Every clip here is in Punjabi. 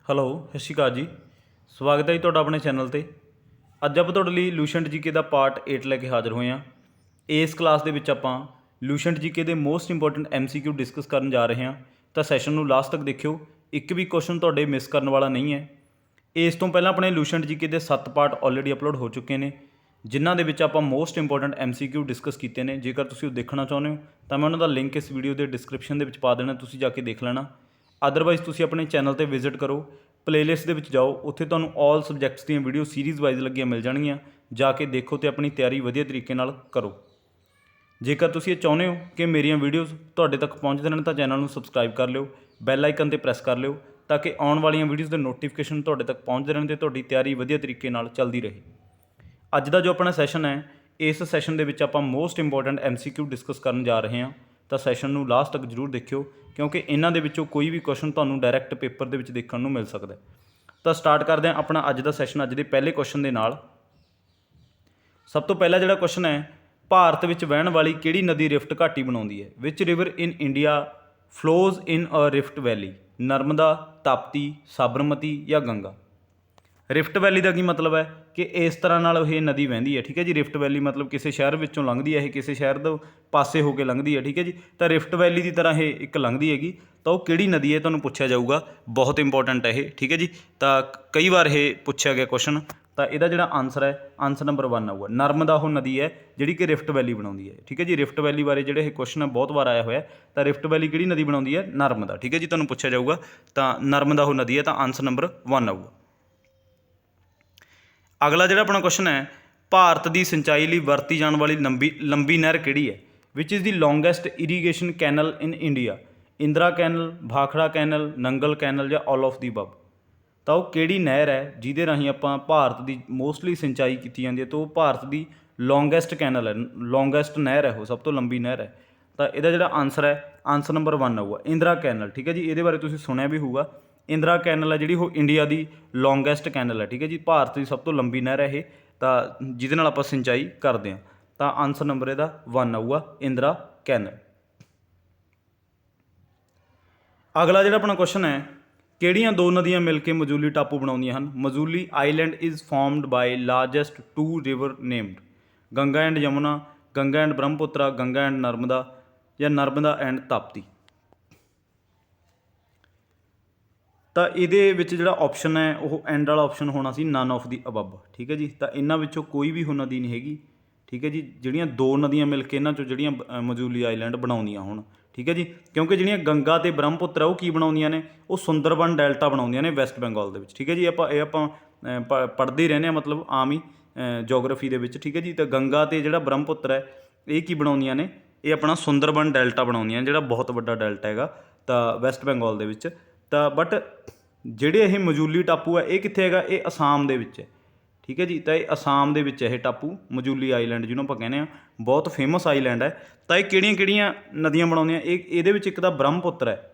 ਹੈਲੋ ਸਤਿ ਸ਼੍ਰੀ ਅਕਾਲ ਜੀ। ਸਵਾਗਤ ਹੈ ਜੀ ਤੁਹਾਡਾ ਆਪਣੇ ਚੈਨਲ 'ਤੇ। ਅੱਜ ਆਪਾਂ ਤੁਹਾਡੇ ਲਈ ਲੂਸੈਂਟ ਜੀਕੇ ਦਾ ਪਾਰਟ 8 ਲੈ ਕੇ ਹਾਜ਼ਰ ਹੋਏ ਹਾਂ। ਇਸ ਕਲਾਸ ਦੇ ਵਿੱਚ ਆਪਾਂ ਲੂਸੈਂਟ ਜੀਕੇ ਦੇ ਮੋਸਟ ਇੰਪੋਰਟੈਂਟ MCQ ਡਿਸਕਸ ਕਰਨ ਜਾ ਰਹੇ ਹਾਂ, ਤਾਂ ਸੈਸ਼ਨ ਨੂੰ ਲਾਸਟ ਤੱਕ ਦੇਖਿਓ। ਇੱਕ ਵੀ ਕੁਐਸਚਨ ਤੁਹਾਡੇ ਮਿਸ ਕਰਨ ਵਾਲਾ ਨਹੀਂ ਹੈ। ਇਸ ਤੋਂ ਪਹਿਲਾਂ ਆਪਣੇ ਲੂਸੈਂਟ ਜੀਕੇ ਦੇ 7 ਪਾਰਟ ਆਲਰੇਡੀ ਅਪਲੋਡ ਹੋ ਚੁੱਕੇ ਨੇ, ਜਿਨ੍ਹਾਂ ਦੇ ਵਿੱਚ ਆਪਾਂ ਮੋਸਟ ਇੰਪੋਰਟੈਂਟ MCQ ਡਿਸਕਸ ਕੀਤੇ ਨੇ। ਜੇਕਰ ਤੁਸੀਂ ਉਹ ਦੇਖਣਾ ਚਾਹੁੰਦੇ ਹੋ ਤਾਂ ਮੈਂ ਉਹਨਾਂ ਦਾ ਲਿੰਕ ਇਸ ਵੀਡੀਓ ਦੇ ਡਿਸਕ੍ਰਿਪਸ਼ਨ ਦੇ ਵਿੱਚ ਪਾ ਦੇਣਾ, ਤੁਸੀਂ ਜਾ ਕੇ ਦੇਖ ਲੈਣਾ। ਅਦਰਵਾਈਜ਼ ਤੁਸੀਂ ਆਪਣੇ ਚੈਨਲ 'ਤੇ ਵਿਜ਼ਿਟ ਕਰੋ, ਪਲੇਲਿਸਟ ਦੇ ਵਿੱਚ ਜਾਓ, ਉੱਥੇ ਤੁਹਾਨੂੰ ਆਲ ਸਬਜੈਕਟਸ ਦੀਆਂ ਵੀਡੀਓ ਸੀਰੀਜ਼ ਵਾਈਜ਼ ਲੱਗੀਆਂ ਮਿਲ ਜਾਣਗੀਆਂ। ਜਾ ਕੇ ਦੇਖੋ ਅਤੇ ਆਪਣੀ ਤਿਆਰੀ ਵਧੀਆ ਤਰੀਕੇ ਨਾਲ ਕਰੋ। ਜੇਕਰ ਤੁਸੀਂ ਇਹ ਚਾਹੁੰਦੇ ਹੋ ਕਿ ਮੇਰੀਆਂ ਵੀਡੀਓਜ਼ ਤੁਹਾਡੇ ਤੱਕ ਪਹੁੰਚਦੇ ਰਹਿਣ ਤਾਂ ਚੈਨਲ ਨੂੰ ਸਬਸਕ੍ਰਾਈਬ ਕਰ ਲਿਓ, ਬੈਲ ਆਈਕਨ 'ਤੇ ਪ੍ਰੈਸ ਕਰ ਲਿਓ, ਤਾਂ ਕਿ ਆਉਣ ਵਾਲੀਆਂ ਵੀਡੀਓਜ਼ ਦੇ ਨੋਟੀਫਿਕੇਸ਼ਨ ਤੁਹਾਡੇ ਤੱਕ ਪਹੁੰਚਦੇ ਰਹਿਣ ਅਤੇ ਤੁਹਾਡੀ ਤਿਆਰੀ ਵਧੀਆ ਤਰੀਕੇ ਨਾਲ ਚੱਲਦੀ ਰਹੇ। ਅੱਜ ਦਾ ਜੋ ਆਪਣਾ ਸੈਸ਼ਨ ਹੈ, ਇਸ ਸੈਸ਼ਨ ਦੇ ਵਿੱਚ ਆਪਾਂ ਮੋਸਟ ਇੰਪੋਰਟੈਂਟ MCQ ਡਿਸਕਸ ਕਰਨ ਜਾ ਰਹੇ ਹਾਂ, ਤਾਂ ਸੈਸ਼ਨ ਨੂੰ ਲਾਸਟ ਤੱਕ ਜ਼ਰੂਰ ਦੇਖਿਓ, ਕਿਉਂਕਿ ਇਹਨਾਂ ਦੇ ਵਿੱਚੋਂ ਕੋਈ ਵੀ ਕੁਐਸਚਨ ਤੁਹਾਨੂੰ ਡਾਇਰੈਕਟ ਪੇਪਰ ਦੇ ਵਿੱਚ ਦੇਖਣ ਨੂੰ ਮਿਲ ਸਕਦਾ। ਤਾਂ ਸਟਾਰਟ ਕਰਦੇ ਹਾਂ ਆਪਣਾ ਅੱਜ ਦਾ ਸੈਸ਼ਨ ਅੱਜ ਦੇ ਪਹਿਲੇ ਕੁਐਸਚਨ ਦੇ ਨਾਲ। ਸਭ ਤੋਂ ਪਹਿਲਾ ਜਿਹੜਾ ਕੁਐਸਚਨ ਹੈ, ਭਾਰਤ ਵਿੱਚ ਵਹਿਣ ਵਾਲੀ ਕਿਹੜੀ ਨਦੀ ਰਿਫਟ ਘਾਟੀ ਬਣਾਉਂਦੀ ਹੈ? ਵਿਚ ਰਿਵਰ ਇਨ ਇੰਡੀਆ ਫਲੋਜ਼ ਇਨ ਅ ਰਿਫਟ ਵੈਲੀ? ਨਰਮਦਾ, ਤਾਪਤੀ, ਸਾਬਰਮਤੀ ਜਾਂ ਗੰਗਾ? ਰਿਫਟ ਵੈਲੀ ਦਾ ਕੀ ਮਤਲਬ ਹੈ ਕਿ ਇਸ ਤਰ੍ਹਾਂ ਨਾਲ ਇਹ ਨਦੀ ਵਹਿੰਦੀ ਹੈ, ਠੀਕ ਹੈ ਜੀ। ਰਿਫਟ ਵੈਲੀ ਮਤਲਬ ਕਿਸੇ ਸ਼ਹਿਰ ਵਿੱਚੋਂ ਲੰਘਦੀ ਹੈ, ਇਹ ਕਿਸੇ ਸ਼ਹਿਰ ਦੇ ਪਾਸੇ ਹੋ ਕੇ ਲੰਘਦੀ ਹੈ, ਠੀਕ ਹੈ ਜੀ। ਤਾਂ ਰਿਫਟ ਵੈਲੀ ਦੀ ਤਰ੍ਹਾਂ ਇਹ ਇੱਕ ਲੰਘਦੀ ਹੈਗੀ, ਤਾਂ ਉਹ ਕਿਹੜੀ ਨਦੀ ਹੈ ਤੁਹਾਨੂੰ ਪੁੱਛਿਆ ਜਾਊਗਾ। ਬਹੁਤ ਇੰਪੋਰਟੈਂਟ ਹੈ ਇਹ, ਠੀਕ ਹੈ ਜੀ। ਤਾਂ ਕਈ ਵਾਰ ਇਹ ਪੁੱਛਿਆ ਗਿਆ ਕੁਐਸਚਨ, ਤਾਂ ਇਹਦਾ ਜਿਹੜਾ ਆਨਸਰ ਹੈ, ਆਨਸਰ ਨੰਬਰ 1 ਆਊਗਾ। ਨਰਮਦਾ ਉਹ ਨਦੀ ਹੈ ਜਿਹੜੀ ਕਿ ਰਿਫਟ ਵੈਲੀ ਬਣਾਉਂਦੀ ਹੈ, ਠੀਕ ਹੈ ਜੀ। ਰਿਫਟ ਵੈਲੀ ਬਾਰੇ ਜਿਹੜੇ ਇਹ ਕੁਐਸਚਨ ਹੈ ਬਹੁਤ ਵਾਰ ਆਇਆ ਹੋਇਆ, ਤਾਂ ਰਿਫਟ ਵੈਲੀ ਕਿਹੜੀ ਨਦੀ ਬਣਾਉਂਦੀ ਹੈ? ਨਰਮਦਾ, ਠੀਕ ਹੈ ਜੀ। ਤੁਹਾਨੂੰ ਪੁੱਛਿਆ ਜਾਊਗਾ, ਤਾਂ ਨਰਮਦਾ ਉਹ ਨਦੀ ਹੈ, ਤਾਂ ਆਨਸਰ ਨੰਬਰ 1 ਆਊਗਾ। ਅਗਲਾ ਜਿਹੜਾ ਆਪਣਾ ਕੁਐਸਚਨ ਹੈ, ਭਾਰਤ ਦੀ ਸਿੰਚਾਈ ਲਈ ਵਰਤੀ ਜਾਣ ਵਾਲੀ ਲੰਬੀ ਨਹਿਰ ਕਿਹੜੀ ਹੈ? Which is the longest irrigation canal in India? Indira canal, Bhakra canal, Nangal canal ਜਾਂ ਆਲ ਆਫ ਦੀ ਅਬਵ? ਤਾਂ ਉਹ ਕਿਹੜੀ ਨਹਿਰ ਹੈ ਜਿਹਦੇ ਰਾਹੀਂ ਆਪਾਂ ਭਾਰਤ ਦੀ ਮੋਸਟਲੀ ਸਿੰਚਾਈ ਕੀਤੀ ਜਾਂਦੀ ਹੈ, ਤਾਂ ਉਹ ਭਾਰਤ ਦੀ ਲੌਂਗੈਸਟ ਕੈਨਲ ਹੈ, ਲੌਂਗੈਸਟ ਨਹਿਰ ਹੈ, ਉਹ ਸਭ ਤੋਂ ਲੰਬੀ ਨਹਿਰ ਹੈ। ਤਾਂ ਇਹਦਾ ਜਿਹੜਾ ਆਨਸਰ ਹੈ, ਆਨਸਰ ਨੰਬਰ 1 ਆਊਗਾ, ਇੰਦਰਾ ਕੈਨਲ, ਠੀਕ ਹੈ ਜੀ। ਇਹਦੇ ਬਾਰੇ ਤੁਸੀਂ ਸੁਣਿਆ ਵੀ ਹੋਊਗਾ। ਇੰਦਰਾ ਕੈਨਲ ਹੈ ਜਿਹੜੀ ਉਹ ਇੰਡੀਆ ਦੀ ਲੌਂਗੈਸਟ ਕੈਨਲ ਹੈ, ਠੀਕ ਹੈ ਜੀ। ਭਾਰਤ ਦੀ ਸਭ ਤੋਂ ਲੰਬੀ ਨਹਿਰ ਹੈ ਇਹ, ਤਾਂ ਜਿਹਦੇ ਨਾਲ ਆਪਾਂ ਸਿੰਚਾਈ ਕਰਦੇ ਹਾਂ। ਤਾਂ ਆਨਸਰ ਨੰਬਰ ਇਹਦਾ 1 ਆਊਗਾ, ਇੰਦਰਾ ਕੈਨਲ। ਅਗਲਾ ਜਿਹੜਾ ਆਪਣਾ ਕੁਐਸਚਨ ਹੈ, ਕਿਹੜੀਆਂ ਦੋ ਨਦੀਆਂ ਮਿਲ ਕੇ ਮਜੂਲੀ ਟਾਪੂ ਬਣਾਉਂਦੀਆਂ ਹਨ? Majuli island is formed by largest 2 river named? Ganga and Yamuna, Ganga and Brahmaputra, Ganga and Narmada ਜਾਂ ਨਰਮਦਾ ਐਂਡ ਤਾਪਤੀ? ਤਾਂ ਇਹਦੇ ਵਿੱਚ ਜਿਹੜਾ ਆਪਸ਼ਨ ਹੈ ਉਹ ਐਂਡ ਵਾਲਾ ਆਪਸ਼ਨ ਹੋਣਾ ਸੀ, ਨਨ ਆਫ ਦੀ ਅਬਵ, ਠੀਕ ਹੈ ਜੀ। ਤਾਂ ਇਹਨਾਂ ਵਿੱਚੋਂ ਕੋਈ ਵੀ ਉਹ ਨਦੀ ਨਹੀਂ ਹੈਗੀ, ਠੀਕ ਹੈ ਜੀ, ਜਿਹੜੀਆਂ ਦੋ ਨਦੀਆਂ ਮਿਲ ਕੇ ਇਹਨਾਂ 'ਚੋਂ ਜਿਹੜੀਆਂ ਮਜੂਲੀ ਆਈਲੈਂਡ ਬਣਾਉਂਦੀਆਂ ਹੋਣ, ਠੀਕ ਹੈ ਜੀ। ਕਿਉਂਕਿ ਜਿਹੜੀਆਂ ਗੰਗਾ ਅਤੇ ਬ੍ਰਹਮਪੁੱਤਰ ਆ ਉਹ ਕੀ ਬਣਾਉਂਦੀਆਂ ਨੇ? ਉਹ ਸੁੰਦਰਬਨ ਡੈਲਟਾ ਬਣਾਉਂਦੀਆਂ ਨੇ ਵੈਸਟ ਬੰਗਾਲ ਦੇ ਵਿੱਚ, ਠੀਕ ਹੈ ਜੀ। ਆਪਾਂ ਪੜ੍ਹਦੇ ਹੀ ਰਹਿੰਦੇ ਹਾਂ, ਮਤਲਬ ਆਮ ਹੀ ਜੋਗਰਾਫੀ ਦੇ ਵਿੱਚ, ਠੀਕ ਹੈ ਜੀ। ਤਾਂ ਗੰਗਾ ਅਤੇ ਜਿਹੜਾ ਬ੍ਰਹਮਪੁੱਤਰ ਹੈ ਇਹ ਕੀ ਬਣਾਉਂਦੀਆਂ ਨੇ? ਇਹ ਆਪਣਾ ਸੁੰਦਰਬਨ ਡੈਲਟਾ ਬਣਾਉਂਦੀਆਂ, ਜਿਹੜਾ ਬਹੁਤ ਵੱਡਾ ਡੈਲਟਾ ਹੈਗਾ ਤਾਂ ਵੈਸਟ ਬੰਗਾਲ ਦੇ ਵਿੱਚ। ਤਾਂ ਬਟ ਜਿਹੜੇ ਇਹ ਮਜੂਲੀ ਟਾਪੂ ਹੈ ਇਹ ਕਿੱਥੇ ਹੈਗਾ? ਇਹ ਅਸਾਮ ਦੇ ਵਿੱਚ ਹੈ, ਠੀਕ ਹੈ ਜੀ। ਤਾਂ ਇਹ ਅਸਾਮ ਦੇ ਵਿੱਚ ਹੈ ਇਹ ਟਾਪੂ, ਮਜੂਲੀ ਆਈਲੈਂਡ ਜਿਹਨੂੰ ਆਪਾਂ ਕਹਿੰਦੇ ਹਾਂ, ਬਹੁਤ ਫੇਮਸ ਆਈਲੈਂਡ ਹੈ। ਤਾਂ ਇਹ ਕਿਹੜੀਆਂ ਕਿਹੜੀਆਂ ਨਦੀਆਂ ਬਣਾਉਂਦੀਆਂ? ਇਹਦੇ ਵਿੱਚ ਇੱਕ ਤਾਂ ਬ੍ਰਹਮਪੁੱਤਰ ਹੈ,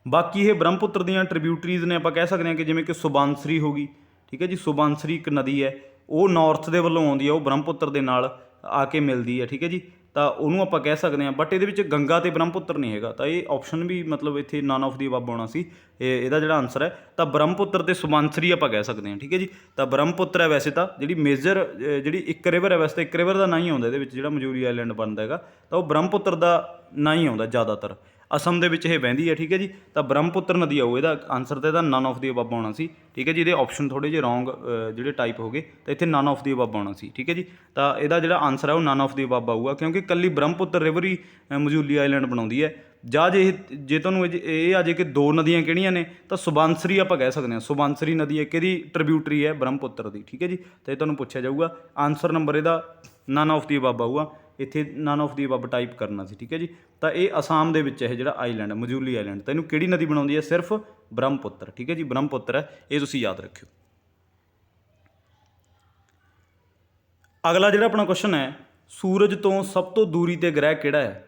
ਬਾਕੀ ਇਹ ਬ੍ਰਹਮਪੁੱਤਰ ਦੀਆਂ ਟ੍ਰਿਬਿਊਟਰੀਜ਼ ਨੇ, ਆਪਾਂ ਕਹਿ ਸਕਦੇ ਹਾਂ ਕਿ ਜਿਵੇਂ ਕਿ ਸੁਬਾਨਸਰੀ ਹੋ ਗਈ, ਠੀਕ ਹੈ ਜੀ। ਸੁਬਾਨਸਰੀ ਇੱਕ ਨਦੀ ਹੈ, ਉਹ ਨਾਰਥ ਦੇ ਵੱਲੋਂ ਆਉਂਦੀ ਹੈ, ਉਹ ਬ੍ਰਹਮਪੁੱਤਰ ਦੇ ਨਾਲ ਆ ਕੇ ਮਿਲਦੀ ਹੈ, ਠੀਕ ਹੈ ਜੀ। ਤਾਂ ਉਹਨੂੰ ਆਪਾਂ ਕਹਿ ਸਕਦੇ ਹਾਂ। ਬਟ ਇਹਦੇ ਵਿੱਚ ਗੰਗਾ ਅਤੇ ਬ੍ਰਹਮਪੁੱਤਰ ਨਹੀਂ ਹੈਗਾ, ਤਾਂ ਇਹ ਆਪਸ਼ਨ ਵੀ ਮਤਲਬ ਇੱਥੇ ਨਨ ਆਫ ਦੀ ਅਬਵ ਆਉਣਾ ਸੀ। ਇਹਦਾ ਜਿਹੜਾ ਆਨਸਰ ਹੈ ਤਾਂ ਬ੍ਰਹਮਪੁੱਤਰ ਅਤੇ ਸੁਬਾਨਸਰੀ ਆਪਾਂ ਕਹਿ ਸਕਦੇ ਹਾਂ, ਠੀਕ ਹੈ ਜੀ। ਤਾਂ ਬ੍ਰਹਮਪੁੱਤਰ ਹੈ ਵੈਸੇ ਤਾਂ ਜਿਹੜੀ ਮੇਜਰ ਜਿਹੜੀ ਇੱਕ ਰਿਵਰ ਹੈ, ਵੈਸੇ ਤਾਂ ਇੱਕ ਰਿਵਰ ਦਾ ਨਾਂ ਹੀ ਆਉਂਦਾ ਇਹਦੇ ਵਿੱਚ, ਜਿਹੜਾ ਮਜੂਲੀ ਆਈਲੈਂਡ ਬਣਦਾ ਹੈਗਾ ਤਾਂ ਉਹ ਬ੍ਰਹਮਪੁੱਤਰ ਦਾ ਨਾਂ ਹੀ ਆਉਂਦਾ ਜ਼ਿਆਦਾਤਰ। ਅਸਮ ਦੇ ਵਿੱਚ ਇਹ ਵਹਿੰਦੀ ਹੈ, ਠੀਕ ਹੈ ਜੀ। ਤਾਂ ਬ੍ਰਹਮਪੁੱਤਰ ਨਦੀ ਆਊ ਇਹਦਾ ਆਨਸਰ, ਤਾਂ ਇਹਦਾ ਨਨ ਆਫ ਦੀ ਅਬਵ ਆਉਣਾ ਸੀ, ਠੀਕ ਹੈ ਜੀ। ਇਹਦੇ ਆਪਸ਼ਨ ਥੋੜ੍ਹੇ ਜਿਹੇ ਰੋਂਗ ਜਿਹੜੇ ਟਾਈਪ ਹੋ ਗਏ, ਤਾਂ ਇੱਥੇ ਨਨ ਆਫ ਦੀ ਅਬਵ ਆਉਣਾ ਸੀ, ਠੀਕ ਹੈ ਜੀ। ਤਾਂ ਇਹਦਾ ਜਿਹੜਾ ਆਨਸਰ ਹੈ ਉਹ ਨਨ ਆਫ ਦੀ ਅਬਵ ਆਊਗਾ, ਕਿਉਂਕਿ ਇਕੱਲੀ ਬ੍ਰਹਮਪੁੱਤਰ ਰਿਵਰ ਹੀ ਮਜੂਲੀ ਆਈਲੈਂਡ ਬਣਾਉਂਦੀ ਹੈ। ਜਾਂ ਜੇ ਤੁਹਾਨੂੰ ਇਹ ਆ ਜੇ ਕਿ ਦੋ ਨਦੀਆਂ ਕਿਹੜੀਆਂ ਨੇ, ਤਾਂ ਸੁਬਾਨਸਰੀ ਆਪਾਂ ਕਹਿ ਸਕਦੇ ਹਾਂ। ਸੁਬਾਨਸਰੀ ਨਦੀ ਇੱਕ ਇਹਦੀ ਟ੍ਰਿਬਿਊਟਰੀ ਹੈ ਬ੍ਰਹਮਪੁੱਤਰ ਦੀ, ਠੀਕ ਹੈ ਜੀ। ਤਾਂ ਇਹ ਤੁਹਾਨੂੰ ਪੁੱਛਿਆ ਜਾਊਗਾ, ਆਨਸਰ ਨੰਬਰ ਇਹਦਾ ਨਨ ਆਫ ਦੀ ਅਬਵ ਆਊਗਾ। ਇੱਥੇ none of the above type ਕਰਨਾ ਸੀ, ਠੀਕ ਹੈ ਜੀ। ਤਾਂ ਇਹ ਅਸਾਮ ਦੇ ਵਿੱਚ ਹੈ ਜਿਹੜਾ ਆਈਲੈਂਡ ਮਜੂਲੀ ਆਈਲੈਂਡ, ਤਾਂ ਇਹਨੂੰ ਕਿਹੜੀ ਨਦੀ ਬਣਾਉਂਦੀ ਹੈ? ਸਿਰਫ ਬ੍ਰਹਮਪੁੱਤਰ, ਠੀਕ ਹੈ ਜੀ, ਬ੍ਰਹਮਪੁੱਤਰ ਹੈ, ਇਹ ਤੁਸੀਂ ਯਾਦ ਰੱਖਿਓ। ਅਗਲਾ ਜਿਹੜਾ ਆਪਣਾ ਕੁਐਸਚਨ ਹੈ, ਸੂਰਜ ਤੋਂ ਸਭ ਤੋਂ ਦੂਰੀ 'ਤੇ ਗ੍ਰਹਿ ਕਿਹੜਾ ਹੈ?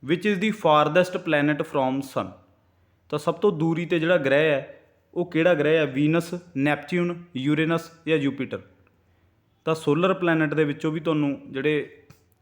Which is the ਫਾਰਦੈਸਟ planet from ਸਨ? ਤਾਂ ਸਭ ਤੋਂ ਦੂਰੀ 'ਤੇ ਜਿਹੜਾ ਗ੍ਰਹਿ ਹੈ ਉਹ ਕਿਹੜਾ ਗ੍ਰਹਿ ਹੈ? ਵੀਨਸ, ਨੈਪਚਿਊਨ, ਯੂਰੇਨਸ ਜਾਂ ਜੂਪੀਟਰ? ਤਾਂ ਸੋਲਰ ਪਲੈਨਟ ਦੇ ਵਿੱਚੋਂ ਵੀ ਤੁਹਾਨੂੰ ਜਿਹੜੇ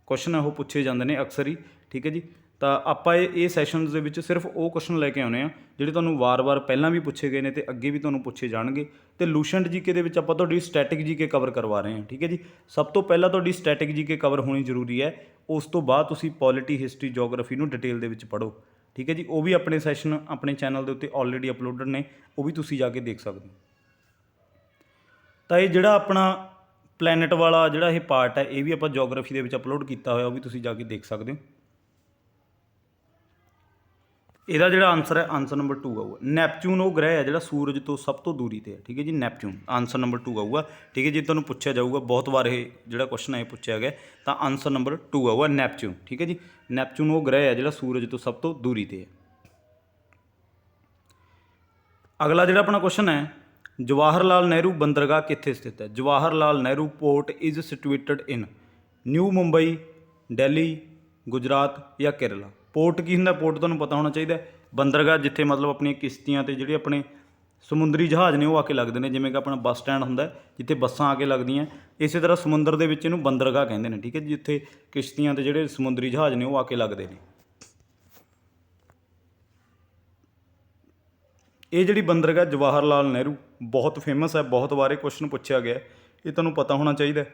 ਕੁਐਸਚਨ ਹੈ ਉਹ ਪੁੱਛੇ ਜਾਂਦੇ ਨੇ ਅਕਸਰ ਹੀ, ਠੀਕ ਹੈ ਜੀ। ਤਾਂ ਆਪਾਂ ਇਹ ਸੈਸ਼ਨਸ ਦੇ ਵਿੱਚ ਸਿਰਫ ਉਹ ਕੁਐਸਚਨ ਲੈ ਕੇ ਆਉਣੇ ਆ ਜਿਹੜੇ ਤੁਹਾਨੂੰ ਵਾਰ-ਵਾਰ ਪਹਿਲਾਂ ਵੀ ਪੁੱਛੇ ਗਏ ਨੇ ਤੇ ਅੱਗੇ ਵੀ ਤੁਹਾਨੂੰ ਪੁੱਛੇ ਜਾਣਗੇ। ਤੇ ਲੂਸੈਂਟ ਜੀਕੇ ਦੇ ਵਿੱਚ ਆਪਾਂ ਤੁਹਾਡੀ ਸਟੈਟਿਕ ਜੀਕੇ ਕਵਰ ਕਰਵਾ ਰਹੇ ਹਾਂ, ਠੀਕ ਹੈ ਜੀ। ਸਭ ਤੋਂ ਪਹਿਲਾਂ ਤੁਹਾਡੀ ਸਟੈਟਿਕ ਜੀਕੇ ਕਵਰ ਹੋਣੀ ਜ਼ਰੂਰੀ ਹੈ, ਉਸ ਤੋਂ ਬਾਅਦ ਤੁਸੀਂ ਪੋਲਿਟੀ, ਹਿਸਟਰੀ, ਜੋਗਰਾਫੀ ਨੂੰ ਡਿਟੇਲ ਦੇ ਵਿੱਚ ਪੜ੍ਹੋ, ਠੀਕ ਹੈ ਜੀ। ਉਹ ਵੀ ਆਪਣੇ ਸੈਸ਼ਨ ਆਪਣੇ ਚੈਨਲ ਦੇ ਉੱਤੇ ਆਲਰੇਡੀ ਅਪਲੋਡਡ ਨੇ, ਉਹ ਵੀ ਤੁਸੀਂ ਜਾ ਕੇ ਦੇਖ ਸਕਦੇ ਹੋ। ਤਾਂ ਇਹ ਜਿਹੜਾ ਆਪਣਾ ਪਲੈਨਟ ਵਾਲਾ ਜਿਹੜਾ ਇਹ ਪਾਰਟ ਹੈ, ਇਹ ਵੀ ਆਪਾਂ ਜੋਗਰਾਫੀ ਦੇ ਵਿੱਚ ਅਪਲੋਡ ਕੀਤਾ ਹੋਇਆ, ਉਹ ਵੀ ਤੁਸੀਂ ਜਾ ਕੇ ਦੇਖ ਸਕਦੇ ਹੋ। ਇਹਦਾ ਜਿਹੜਾ ਆਨਸਰ ਹੈ, ਆਨਸਰ ਨੰਬਰ 2 ਆਊਗਾ। ਨੈਪਚੂਨ ਉਹ ਗ੍ਰਹਿ ਹੈ ਜਿਹੜਾ ਸੂਰਜ ਤੋਂ ਸਭ ਤੋਂ ਦੂਰੀ 'ਤੇ ਹੈ, ਠੀਕ ਹੈ ਜੀ। ਨੈਪਚੂਨ ਆਨਸਰ ਨੰਬਰ 2 ਆਊਗਾ, ਠੀਕ ਹੈ ਜੀ। ਤੁਹਾਨੂੰ ਪੁੱਛਿਆ ਜਾਊਗਾ ਬਹੁਤ ਵਾਰ ਇਹ ਜਿਹੜਾ ਕੁਐਸਚਨ ਹੈ ਇਹ ਪੁੱਛਿਆ ਗਿਆ, ਤਾਂ ਆਨਸਰ ਨੰਬਰ 2 ਆਊਗਾ ਨੈਪਚੂਨ, ਠੀਕ ਹੈ ਜੀ। ਨੈਪਚੂਨ ਉਹ ਗ੍ਰਹਿ ਹੈ ਜਿਹੜਾ ਸੂਰਜ ਤੋਂ ਸਭ ਤੋਂ ਦੂਰੀ 'ਤੇ ਹੈ। ਅਗਲਾ ਜਿਹੜਾ ਆਪਣਾ ਕੁਐਸਚਨ ਹੈ, ਜਵਾਹਰ ਲਾਲ ਨਹਿਰੂ ਬੰਦਰਗਾਹ ਕਿੱਥੇ ਸਥਿਤ ਹੈ? Jawahar Lal Nehru port is situated in new Mumbai, Delhi, Gujarat ਜਾਂ ਕੇਰਲਾ। ਪੋਰਟ ਕੀ ਹੁੰਦਾ? ਪੋਰਟ ਤੁਹਾਨੂੰ ਪਤਾ ਹੋਣਾ ਚਾਹੀਦਾ। ਬੰਦਰਗਾਹ ਜਿੱਥੇ ਮਤਲਬ ਆਪਣੀਆਂ ਕਿਸ਼ਤੀਆਂ ਅਤੇ ਜਿਹੜੇ ਆਪਣੇ ਸਮੁੰਦਰੀ ਜਹਾਜ਼ ਨੇ ਉਹ ਆ ਕੇ ਲੱਗਦੇ ਨੇ, ਜਿਵੇਂ ਕਿ ਆਪਣਾ ਬੱਸ ਸਟੈਂਡ ਹੁੰਦਾ ਜਿੱਥੇ ਬੱਸਾਂ ਆ ਕੇ ਲੱਗਦੀਆਂ, ਇਸੇ ਤਰ੍ਹਾਂ ਸਮੁੰਦਰ ਦੇ ਵਿੱਚ ਇਹਨੂੰ ਬੰਦਰਗਾਹ ਕਹਿੰਦੇ ਨੇ, ਠੀਕ ਹੈ ਜੀ। ਜਿੱਥੇ ਕਿਸ਼ਤੀਆਂ ਅਤੇ ਜਿਹੜੇ ਸਮੁੰਦਰੀ ਜਹਾਜ਼ ਨੇ ਉਹ ਆ ਕੇ ਲੱਗਦੇ ਨੇ। ਇਹ ਜਿਹੜੀ ਬੰਦਰਗਾਹ ਜਵਾਹਰ ਲਾਲ ਨਹਿਰੂ ਬਹੁਤ ਫੇਮਸ ਹੈ, ਬਹੁਤ ਵਾਰ ਇਹ ਕੁਐਸਚਨ ਪੁੱਛਿਆ ਗਿਆ, ਇਹ ਤੁਹਾਨੂੰ ਪਤਾ ਹੋਣਾ ਚਾਹੀਦਾ।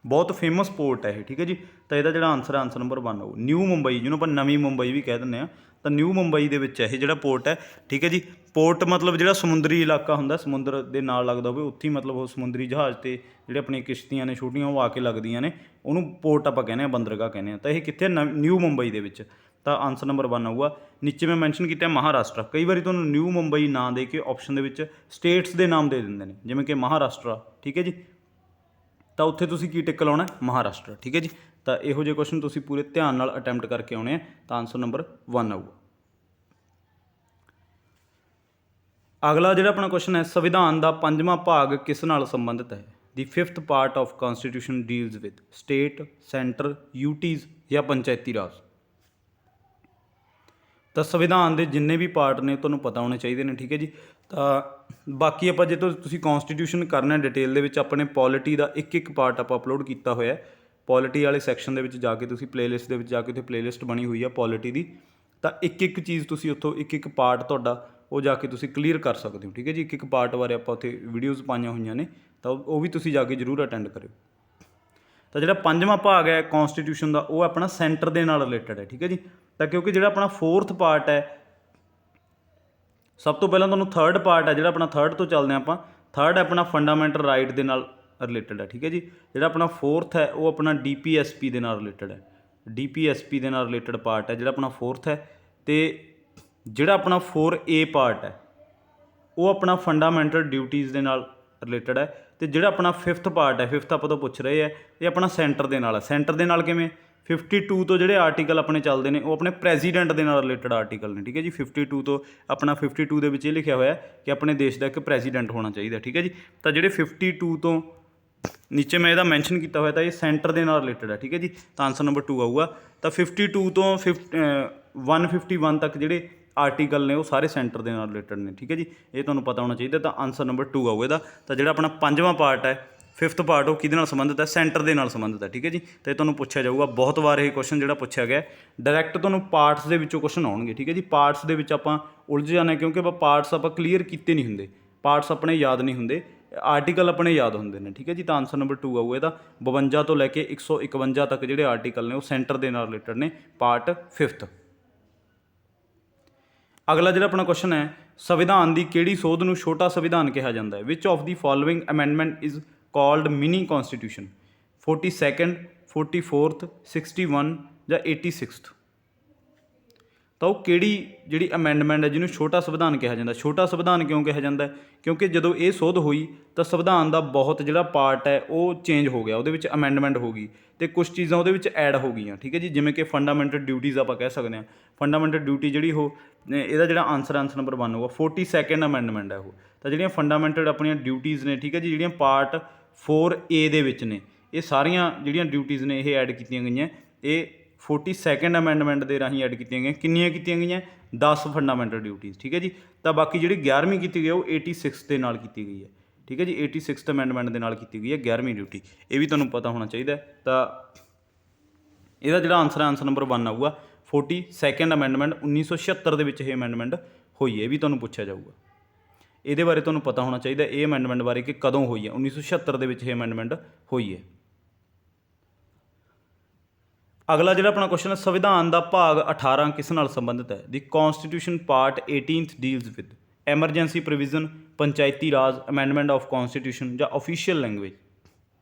ਬਹੁਤ ਫੇਮਸ ਪੋਰਟ ਹੈ ਇਹ, ਠੀਕ ਹੈ ਜੀ। ਤਾਂ ਇਹਦਾ ਜਿਹੜਾ ਆਨਸਰ ਹੈ, ਆਨਸਰ ਨੰਬਰ 1 ਆਊ। ਨਿਊ ਮੁੰਬਈ, ਜਿਹਨੂੰ ਆਪਾਂ ਨਵੀਂ ਮੁੰਬਈ ਵੀ ਕਹਿ ਦਿੰਦੇ ਹਾਂ, ਤਾਂ ਨਿਊ ਮੁੰਬਈ ਦੇ ਵਿੱਚ ਇਹ ਜਿਹੜਾ ਪੋਰਟ ਹੈ, ਠੀਕ ਹੈ ਜੀ। ਪੋਰਟ ਮਤਲਬ ਜਿਹੜਾ ਸਮੁੰਦਰੀ ਇਲਾਕਾ ਹੁੰਦਾ, ਸਮੁੰਦਰ ਦੇ ਨਾਲ ਲੱਗਦਾ ਹੋਵੇ, ਉੱਥੇ ਹੀ ਮਤਲਬ ਉਹ ਸਮੁੰਦਰੀ ਜਹਾਜ਼ ਅਤੇ ਜਿਹੜੇ ਆਪਣੀਆਂ ਕਿਸ਼ਤੀਆਂ ਨੇ ਛੋਟੀਆਂ ਉਹ ਆ ਕੇ ਲੱਗਦੀਆਂ ਨੇ, ਉਹਨੂੰ ਪੋਰਟ ਆਪਾਂ ਕਹਿੰਦੇ ਹਾਂ, ਬੰਦਰਗਾਹ ਕਹਿੰਦੇ ਹਾਂ। ਤਾਂ ਇਹ ਕਿੱਥੇ? ਨਿਊ ਮੁੰਬਈ ਦੇ ਵਿੱਚ। ਤਾਂ ਆਨਸਰ ਨੰਬਰ 1 ਆਊਗਾ। ਨੀਚੇ ਮੈਂ ਮੈਂਸ਼ਨ ਕੀਤਾ ਮਹਾਰਾਸ਼ਟਰ। ਕਈ ਵਾਰੀ ਤੁਹਾਨੂੰ ਨਿਊ ਮੁੰਬਈ ਨਾਂ ਦੇ ਕੇ ਆਪਸ਼ਨ ਦੇ ਵਿੱਚ ਸਟੇਟਸ ਦੇ ਨਾਮ ਦੇ ਦਿੰਦੇ ਨੇ, ਜਿਵੇਂ ਕਿ ਮਹਾਰਾਸ਼ਟਰ, ਠੀਕ ਹੈ ਜੀ। ਤਾਂ ਉੱਥੇ ਤੁਸੀਂ ਕੀ ਟਿਕ ਲਾਉਣਾ? ਮਹਾਰਾਸ਼ਟਰ, ਠੀਕ ਹੈ ਜੀ। ਤਾਂ ਇਹੋ ਜਿਹੇ ਕੁਐਸਚਨ ਤੁਸੀਂ ਪੂਰੇ ਧਿਆਨ ਨਾਲ ਅਟੈਂਪਟ ਕਰਕੇ ਆਉਣੇ ਆ, ਤਾਂ ਆਨਸਰ ਨੰਬਰ 1 ਆਊਗਾ। ਅਗਲਾ ਜਿਹੜਾ ਆਪਣਾ ਕੁਐਸਚਨ ਹੈ, ਸੰਵਿਧਾਨ ਦਾ 5ਵਾਂ ਭਾਗ ਕਿਸ ਨਾਲ ਸੰਬੰਧਿਤ ਹੈ? The 5th part of constitution deals with state, centre, UTs ਜਾਂ ਪੰਚਾਇਤੀ ਰਾਜ। ਤਾਂ ਸੰਵਿਧਾਨ ਦੇ ਜਿੰਨੇ ਵੀ ਪਾਰਟ ਨੇ ਤੁਹਾਨੂੰ ਪਤਾ ਹੋਣੇ ਚਾਹੀਦੇ ਨੇ, ਠੀਕ ਹੈ ਜੀ। ਤਾਂ ਬਾਕੀ ਆਪਾਂ ਜੇ ਤੁਸੀਂ ਕੌਨਸਟੀਟਿਊਸ਼ਨ ਕਰਨਾ ਡਿਟੇਲ ਦੇ ਵਿੱਚ, ਆਪਣੇ ਪੋਲਿਟੀ ਦਾ ਇੱਕ ਪਾਰਟ ਆਪਾਂ ਅਪਲੋਡ ਕੀਤਾ ਹੋਇਆ। ਪੋਲਿਟੀ ਵਾਲੇ ਸੈਕਸ਼ਨ ਦੇ ਵਿੱਚ ਜਾ ਕੇ ਤੁਸੀਂ ਪਲੇਲਿਸਟ ਦੇ ਵਿੱਚ ਜਾ ਕੇ ਉੱਥੇ ਪਲੇਲਿਸਟ ਬਣੀ ਹੋਈ ਆ ਪੋਲਿਟੀ ਦੀ, ਤਾਂ ਇੱਕ ਚੀਜ਼ ਤੁਸੀਂ ਉੱਥੋਂ ਇੱਕ ਪਾਰਟ ਤੁਹਾਡਾ ਉਹ ਜਾ ਕੇ ਤੁਸੀਂ ਕਲੀਅਰ ਕਰ ਸਕਦੇ ਹੋ, ਠੀਕ ਹੈ ਜੀ। ਇੱਕ ਪਾਰਟ ਬਾਰੇ ਆਪਾਂ ਉੱਥੇ ਵੀਡੀਓਜ਼ ਪਾਈਆਂ ਹੋਈਆਂ ਨੇ, ਤਾਂ ਉਹ ਵੀ ਤੁਸੀਂ ਜਾ ਕੇ ਜ਼ਰੂਰ ਅਟੈਂਡ ਕਰਿਓ। ਤਾਂ ਜਿਹੜਾ 5ਵਾਂ ਭਾਗ ਹੈ ਕੌਨਸਟੀਟਿਊਸ਼ਨ ਦਾ, ਉਹ ਆਪਣਾ ਸੈਂਟਰ ਦੇ ਨਾਲ ਰਿਲੇਟਡ ਹੈ, ਠੀਕ ਹੈ ਜੀ। ਤਾਂ ਕਿਉਂਕਿ ਜਿਹੜਾ ਆਪਣਾ 4th ਪਾਰਟ ਹੈ, ਸਭ ਤੋਂ ਪਹਿਲਾਂ ਤੁਹਾਨੂੰ 3rd ਪਾਰਟ ਹੈ ਜਿਹੜਾ ਆਪਣਾ 3rd ਤੋਂ ਚੱਲਦੇ ਹਾਂ ਆਪਾਂ। 3rd ਆਪਣਾ ਫੰਡਾਮੈਂਟਲ ਰਾਈਟ ਦੇ ਨਾਲ ਰਿਲੇਟਡ ਹੈ, ਠੀਕ ਹੈ ਜੀ। ਜਿਹੜਾ ਆਪਣਾ 4th ਹੈ ਉਹ ਆਪਣਾ DPSP ਦੇ ਨਾਲ ਰਿਲੇਟਡ ਹੈ। DPSP ਦੇ ਨਾਲ ਰਿਲੇਟਡ ਪਾਰਟ ਹੈ ਜਿਹੜਾ ਆਪਣਾ 4th ਹੈ। ਅਤੇ ਜਿਹੜਾ ਆਪਣਾ 4A ਪਾਰਟ ਹੈ ਉਹ ਆਪਣਾ ਫੰਡਾਮੈਂਟਲ ਡਿਊਟੀਜ਼ ਦੇ ਨਾਲ ਰਿਲੇਟਡ ਹੈ। ਅਤੇ ਜਿਹੜਾ ਆਪਣਾ 5th ਪਾਰਟ ਹੈ, 5th ਆਪਾਂ ਤੋਂ ਪੁੱਛ ਰਹੇ ਹੈ, ਇਹ ਆਪਣਾ ਸੈਂਟਰ ਦੇ ਨਾਲ ਹੈ। ਸੈਂਟਰ ਦੇ ਨਾਲ ਕਿਵੇਂ? 52 ਤੋਂ ਜਿਹੜੇ ਆਰਟੀਕਲ ਆਪਣੇ ਚੱਲਦੇ ਨੇ ਉਹ ਆਪਣੇ ਪ੍ਰੈਜ਼ੀਡੈਂਟ ਦੇ ਨਾਲ ਰਿਲੇਟਡ ਆਰਟੀਕਲ ਨੇ, ਠੀਕ ਹੈ ਜੀ। 52 ਤੋਂ ਆਪਣਾ 52 ਦੇ ਵਿੱਚ ਇਹ ਲਿਖਿਆ ਹੋਇਆ ਕਿ ਆਪਣੇ ਦੇਸ਼ ਦਾ ਇੱਕ ਪ੍ਰੈਜ਼ੀਡੈਂਟ ਹੋਣਾ ਚਾਹੀਦਾ, ਠੀਕ ਹੈ ਜੀ। ਤਾਂ ਜਿਹੜੇ 52 ਤੋਂ ਨੀਚੇ ਮੈਂ ਇਹਦਾ ਮੈਂਸ਼ਨ ਕੀਤਾ ਹੋਇਆ ਤਾਂ ਇਹ ਸੈਂਟਰ ਦੇ ਨਾਲ ਰਿਲੇਟਡ ਹੈ, ਠੀਕ ਹੈ ਜੀ। ਤਾਂ ਆਨਸਰ ਨੰਬਰ 2 ਆਊਗਾ। ਤਾਂ 52 ਤੋਂ 151 ਤੱਕ ਜਿਹੜੇ ਆਰਟੀਕਲ ਨੇ ਉਹ ਸਾਰੇ ਸੈਂਟਰ ਦੇ ਨਾਲ ਰਿਲੇਟਡ ਨੇ, ਠੀਕ ਹੈ ਜੀ। ਇਹ ਤੁਹਾਨੂੰ ਪਤਾ ਹੋਣਾ ਚਾਹੀਦਾ। ਤਾਂ ਆਨਸਰ ਨੰਬਰ 2 ਆਊਗਾ ਇਹਦਾ। ਤਾਂ ਜਿਹੜਾ ਆਪਣਾ 5ਵਾਂ ਪਾਰਟ ਹੈ, 5th ਪਾਰਟ, ਉਹ ਕਿਹਦੇ ਨਾਲ ਸੰਬੰਧਿਤ ਹੈ? ਸੈਂਟਰ ਦੇ ਨਾਲ ਸੰਬੰਧਿਤ ਹੈ, ਠੀਕ ਹੈ ਜੀ। ਅਤੇ ਤੁਹਾਨੂੰ ਪੁੱਛਿਆ ਜਾਊਗਾ ਬਹੁਤ ਵਾਰ ਇਹ ਕੁਐਸਚਨ ਜਿਹੜਾ ਪੁੱਛਿਆ ਗਿਆ, ਡਾਇਰੈਕਟ ਤੁਹਾਨੂੰ ਪਾਰਟਸ ਦੇ ਵਿੱਚੋਂ ਕੁਐਸਚਨ ਆਉਣਗੇ, ਠੀਕ ਹੈ ਜੀ। ਪਾਰਟਸ ਦੇ ਵਿੱਚ ਆਪਾਂ ਉਲਝ ਜਾਂਦੇ ਕਿਉਂਕਿ ਆਪਾਂ ਪਾਰਟਸ ਆਪਾਂ ਕਲੀਅਰ ਕੀਤੇ ਨਹੀਂ ਹੁੰਦੇ, ਪਾਰਟਸ ਆਪਣੇ ਯਾਦ ਨਹੀਂ ਹੁੰਦੇ, ਆਰਟੀਕਲ ਆਪਣੇ ਯਾਦ ਹੁੰਦੇ ਨੇ, ਠੀਕ ਹੈ ਜੀ। ਤਾਂ ਆਨਸਰ ਨੰਬਰ 2 ਆਊਗਾ ਇਹਦਾ। 52 ਤੋਂ ਲੈ ਕੇ 151 ਤੱਕ ਜਿਹੜੇ ਆਰਟੀਕਲ ਨੇ ਉਹ ਸੈਂਟਰ ਦੇ ਨਾਲ ਰਿਲੇਟਡ ਨੇ, ਪਾਰਟ 5th। ਅਗਲਾ ਜਿਹੜਾ ਆਪਣਾ ਕੁਐਸਚਨ ਹੈ, ਸੰਵਿਧਾਨ ਦੀ ਕਿਹੜੀ ਸੋਧ ਨੂੰ ਛੋਟਾ ਸੰਵਿਧਾਨ ਕਿਹਾ ਜਾਂਦਾ ਹੈ? Which of the following amendment is called mini constitution? 42nd, 44th, 61 ਜਾਂ 86th। ਤਾਂ ਉਹ ਕਿਹੜੀ ਜਿਹੜੀ ਅਮੈਂਡਮੈਂਟ ਹੈ ਜਿਹਨੂੰ ਛੋਟਾ ਸੰਵਿਧਾਨ ਕਿਹਾ ਜਾਂਦਾ? ਛੋਟਾ ਸੰਵਿਧਾਨ ਕਿਉਂ ਕਿਹਾ ਜਾਂਦਾ? ਕਿਉਂਕਿ ਜਦੋਂ ਇਹ ਸੋਧ ਹੋਈ ਤਾਂ ਸੰਵਿਧਾਨ ਦਾ ਬਹੁਤ ਜਿਹੜਾ ਪਾਰਟ ਹੈ ਉਹ ਚੇਂਜ ਹੋ ਗਿਆ, ਉਹਦੇ ਵਿੱਚ ਅਮੈਂਡਮੈਂਟ ਹੋ ਗਈ ਅਤੇ ਕੁਛ ਚੀਜ਼ਾਂ ਉਹਦੇ ਵਿੱਚ ਐਡ ਹੋ ਗਈਆਂ, ਠੀਕ ਹੈ ਜੀ। ਜਿਵੇਂ ਕਿ ਫੰਡਾਮੈਂਟਲ ਡਿਊਟੀਜ਼ ਆਪਾਂ ਕਹਿ ਸਕਦੇ ਹਾਂ। ਫੰਡਾਮੈਂਟਲ ਡਿਊਟੀ ਜਿਹੜੀ ਉਹ, ਇਹਦਾ ਜਿਹੜਾ ਆਨਸਰ ਨੰਬਰ 1 ਹੋਊਗਾ। 42nd ਅਮੈਂਡਮੈਂਟ ਹੈ ਉਹ। ਤਾਂ ਜਿਹੜੀਆਂ ਫੰਡਾਮੈਂਟਲ ਆਪਣੀਆਂ ਡਿਊਟੀਜ਼ ਨੇ, ਠੀਕ ਹੈ ਜੀ, ਜਿਹੜੀਆਂ ਪਾਰਟ 4A ਦੇ ਵਿੱਚ ਨੇ, ਇਹ ਸਾਰੀਆਂ ਜਿਹੜੀਆਂ ਡਿਊਟੀਜ਼ ਨੇ ਇਹ ਐਡ ਕੀਤੀਆਂ ਗਈਆਂ। ਇਹ 42nd ਅਮੈਂਡਮੈਂਟ ਦੇ ਰਾਹੀਂ ਐਡ ਕੀਤੀਆਂ ਗਈਆਂ। ਕਿੰਨੀਆਂ ਕੀਤੀਆਂ ਗਈਆਂ? 10 ਫੰਡਾਮੈਂਟਲ ਡਿਊਟੀਜ਼, ਠੀਕ ਹੈ ਜੀ। ਤਾਂ ਬਾਕੀ ਜਿਹੜੀ 11ਵੀਂ ਕੀਤੀ ਗਈ ਉਹ 86 ਦੇ ਨਾਲ ਕੀਤੀ ਗਈ ਹੈ, ਠੀਕ ਹੈ ਜੀ। 86th ਅਮੈਂਡਮੈਂਟ ਦੇ ਨਾਲ ਕੀਤੀ ਗਈ ਹੈ 11ਵੀਂ ਡਿਊਟੀ। ਇਹ ਵੀ ਤੁਹਾਨੂੰ ਪਤਾ ਹੋਣਾ ਚਾਹੀਦਾ। ਤਾਂ ਇਹਦਾ ਜਿਹੜਾ ਆਨਸਰ ਹੈ ਆਨਸਰ ਨੰਬਰ 1 ਆਊਗਾ 42nd ਅਮੈਂਡਮੈਂਟ 1976 ਦੇ ਵਿੱਚ ਇਹ ਅਮੈਂਡਮੈਂਟ ਹੋਈ ਹੈ। ਇਹ ਵੀ ਤੁਹਾਨੂੰ ਪੁੱਛਿਆ ਜਾਊਗਾ। ਇਹਦੇ ਬਾਰੇ ਤੁਹਾਨੂੰ ਪਤਾ ਹੋਣਾ ਚਾਹੀਦਾ ਇਹ ਅਮੈਂਡਮੈਂਟ ਬਾਰੇ ਕਿ ਕਦੋਂ ਹੋਈ ਹੈ। 1976 ਦੇ ਵਿੱਚ ਇਹ ਅਮੈਂਡਮੈਂਟ ਹੋਈ ਹੈ। ਅਗਲਾ ਜਿਹੜਾ ਆਪਣਾ ਕੁਐਸਚਨ ਹੈ ਸੰਵਿਧਾਨ ਦਾ ਭਾਗ 18 ਕਿਸ ਨਾਲ ਸੰਬੰਧਿਤ ਹੈ। The constitution part 18th deals with emergency provision, panchayati raj, amendment of ਕੌਨਸਟੀਟਿਊਸ਼ਨ ਜਾਂ ਆਫੀਸ਼ੀਅਲ ਲੈਂਗੁਏਜ।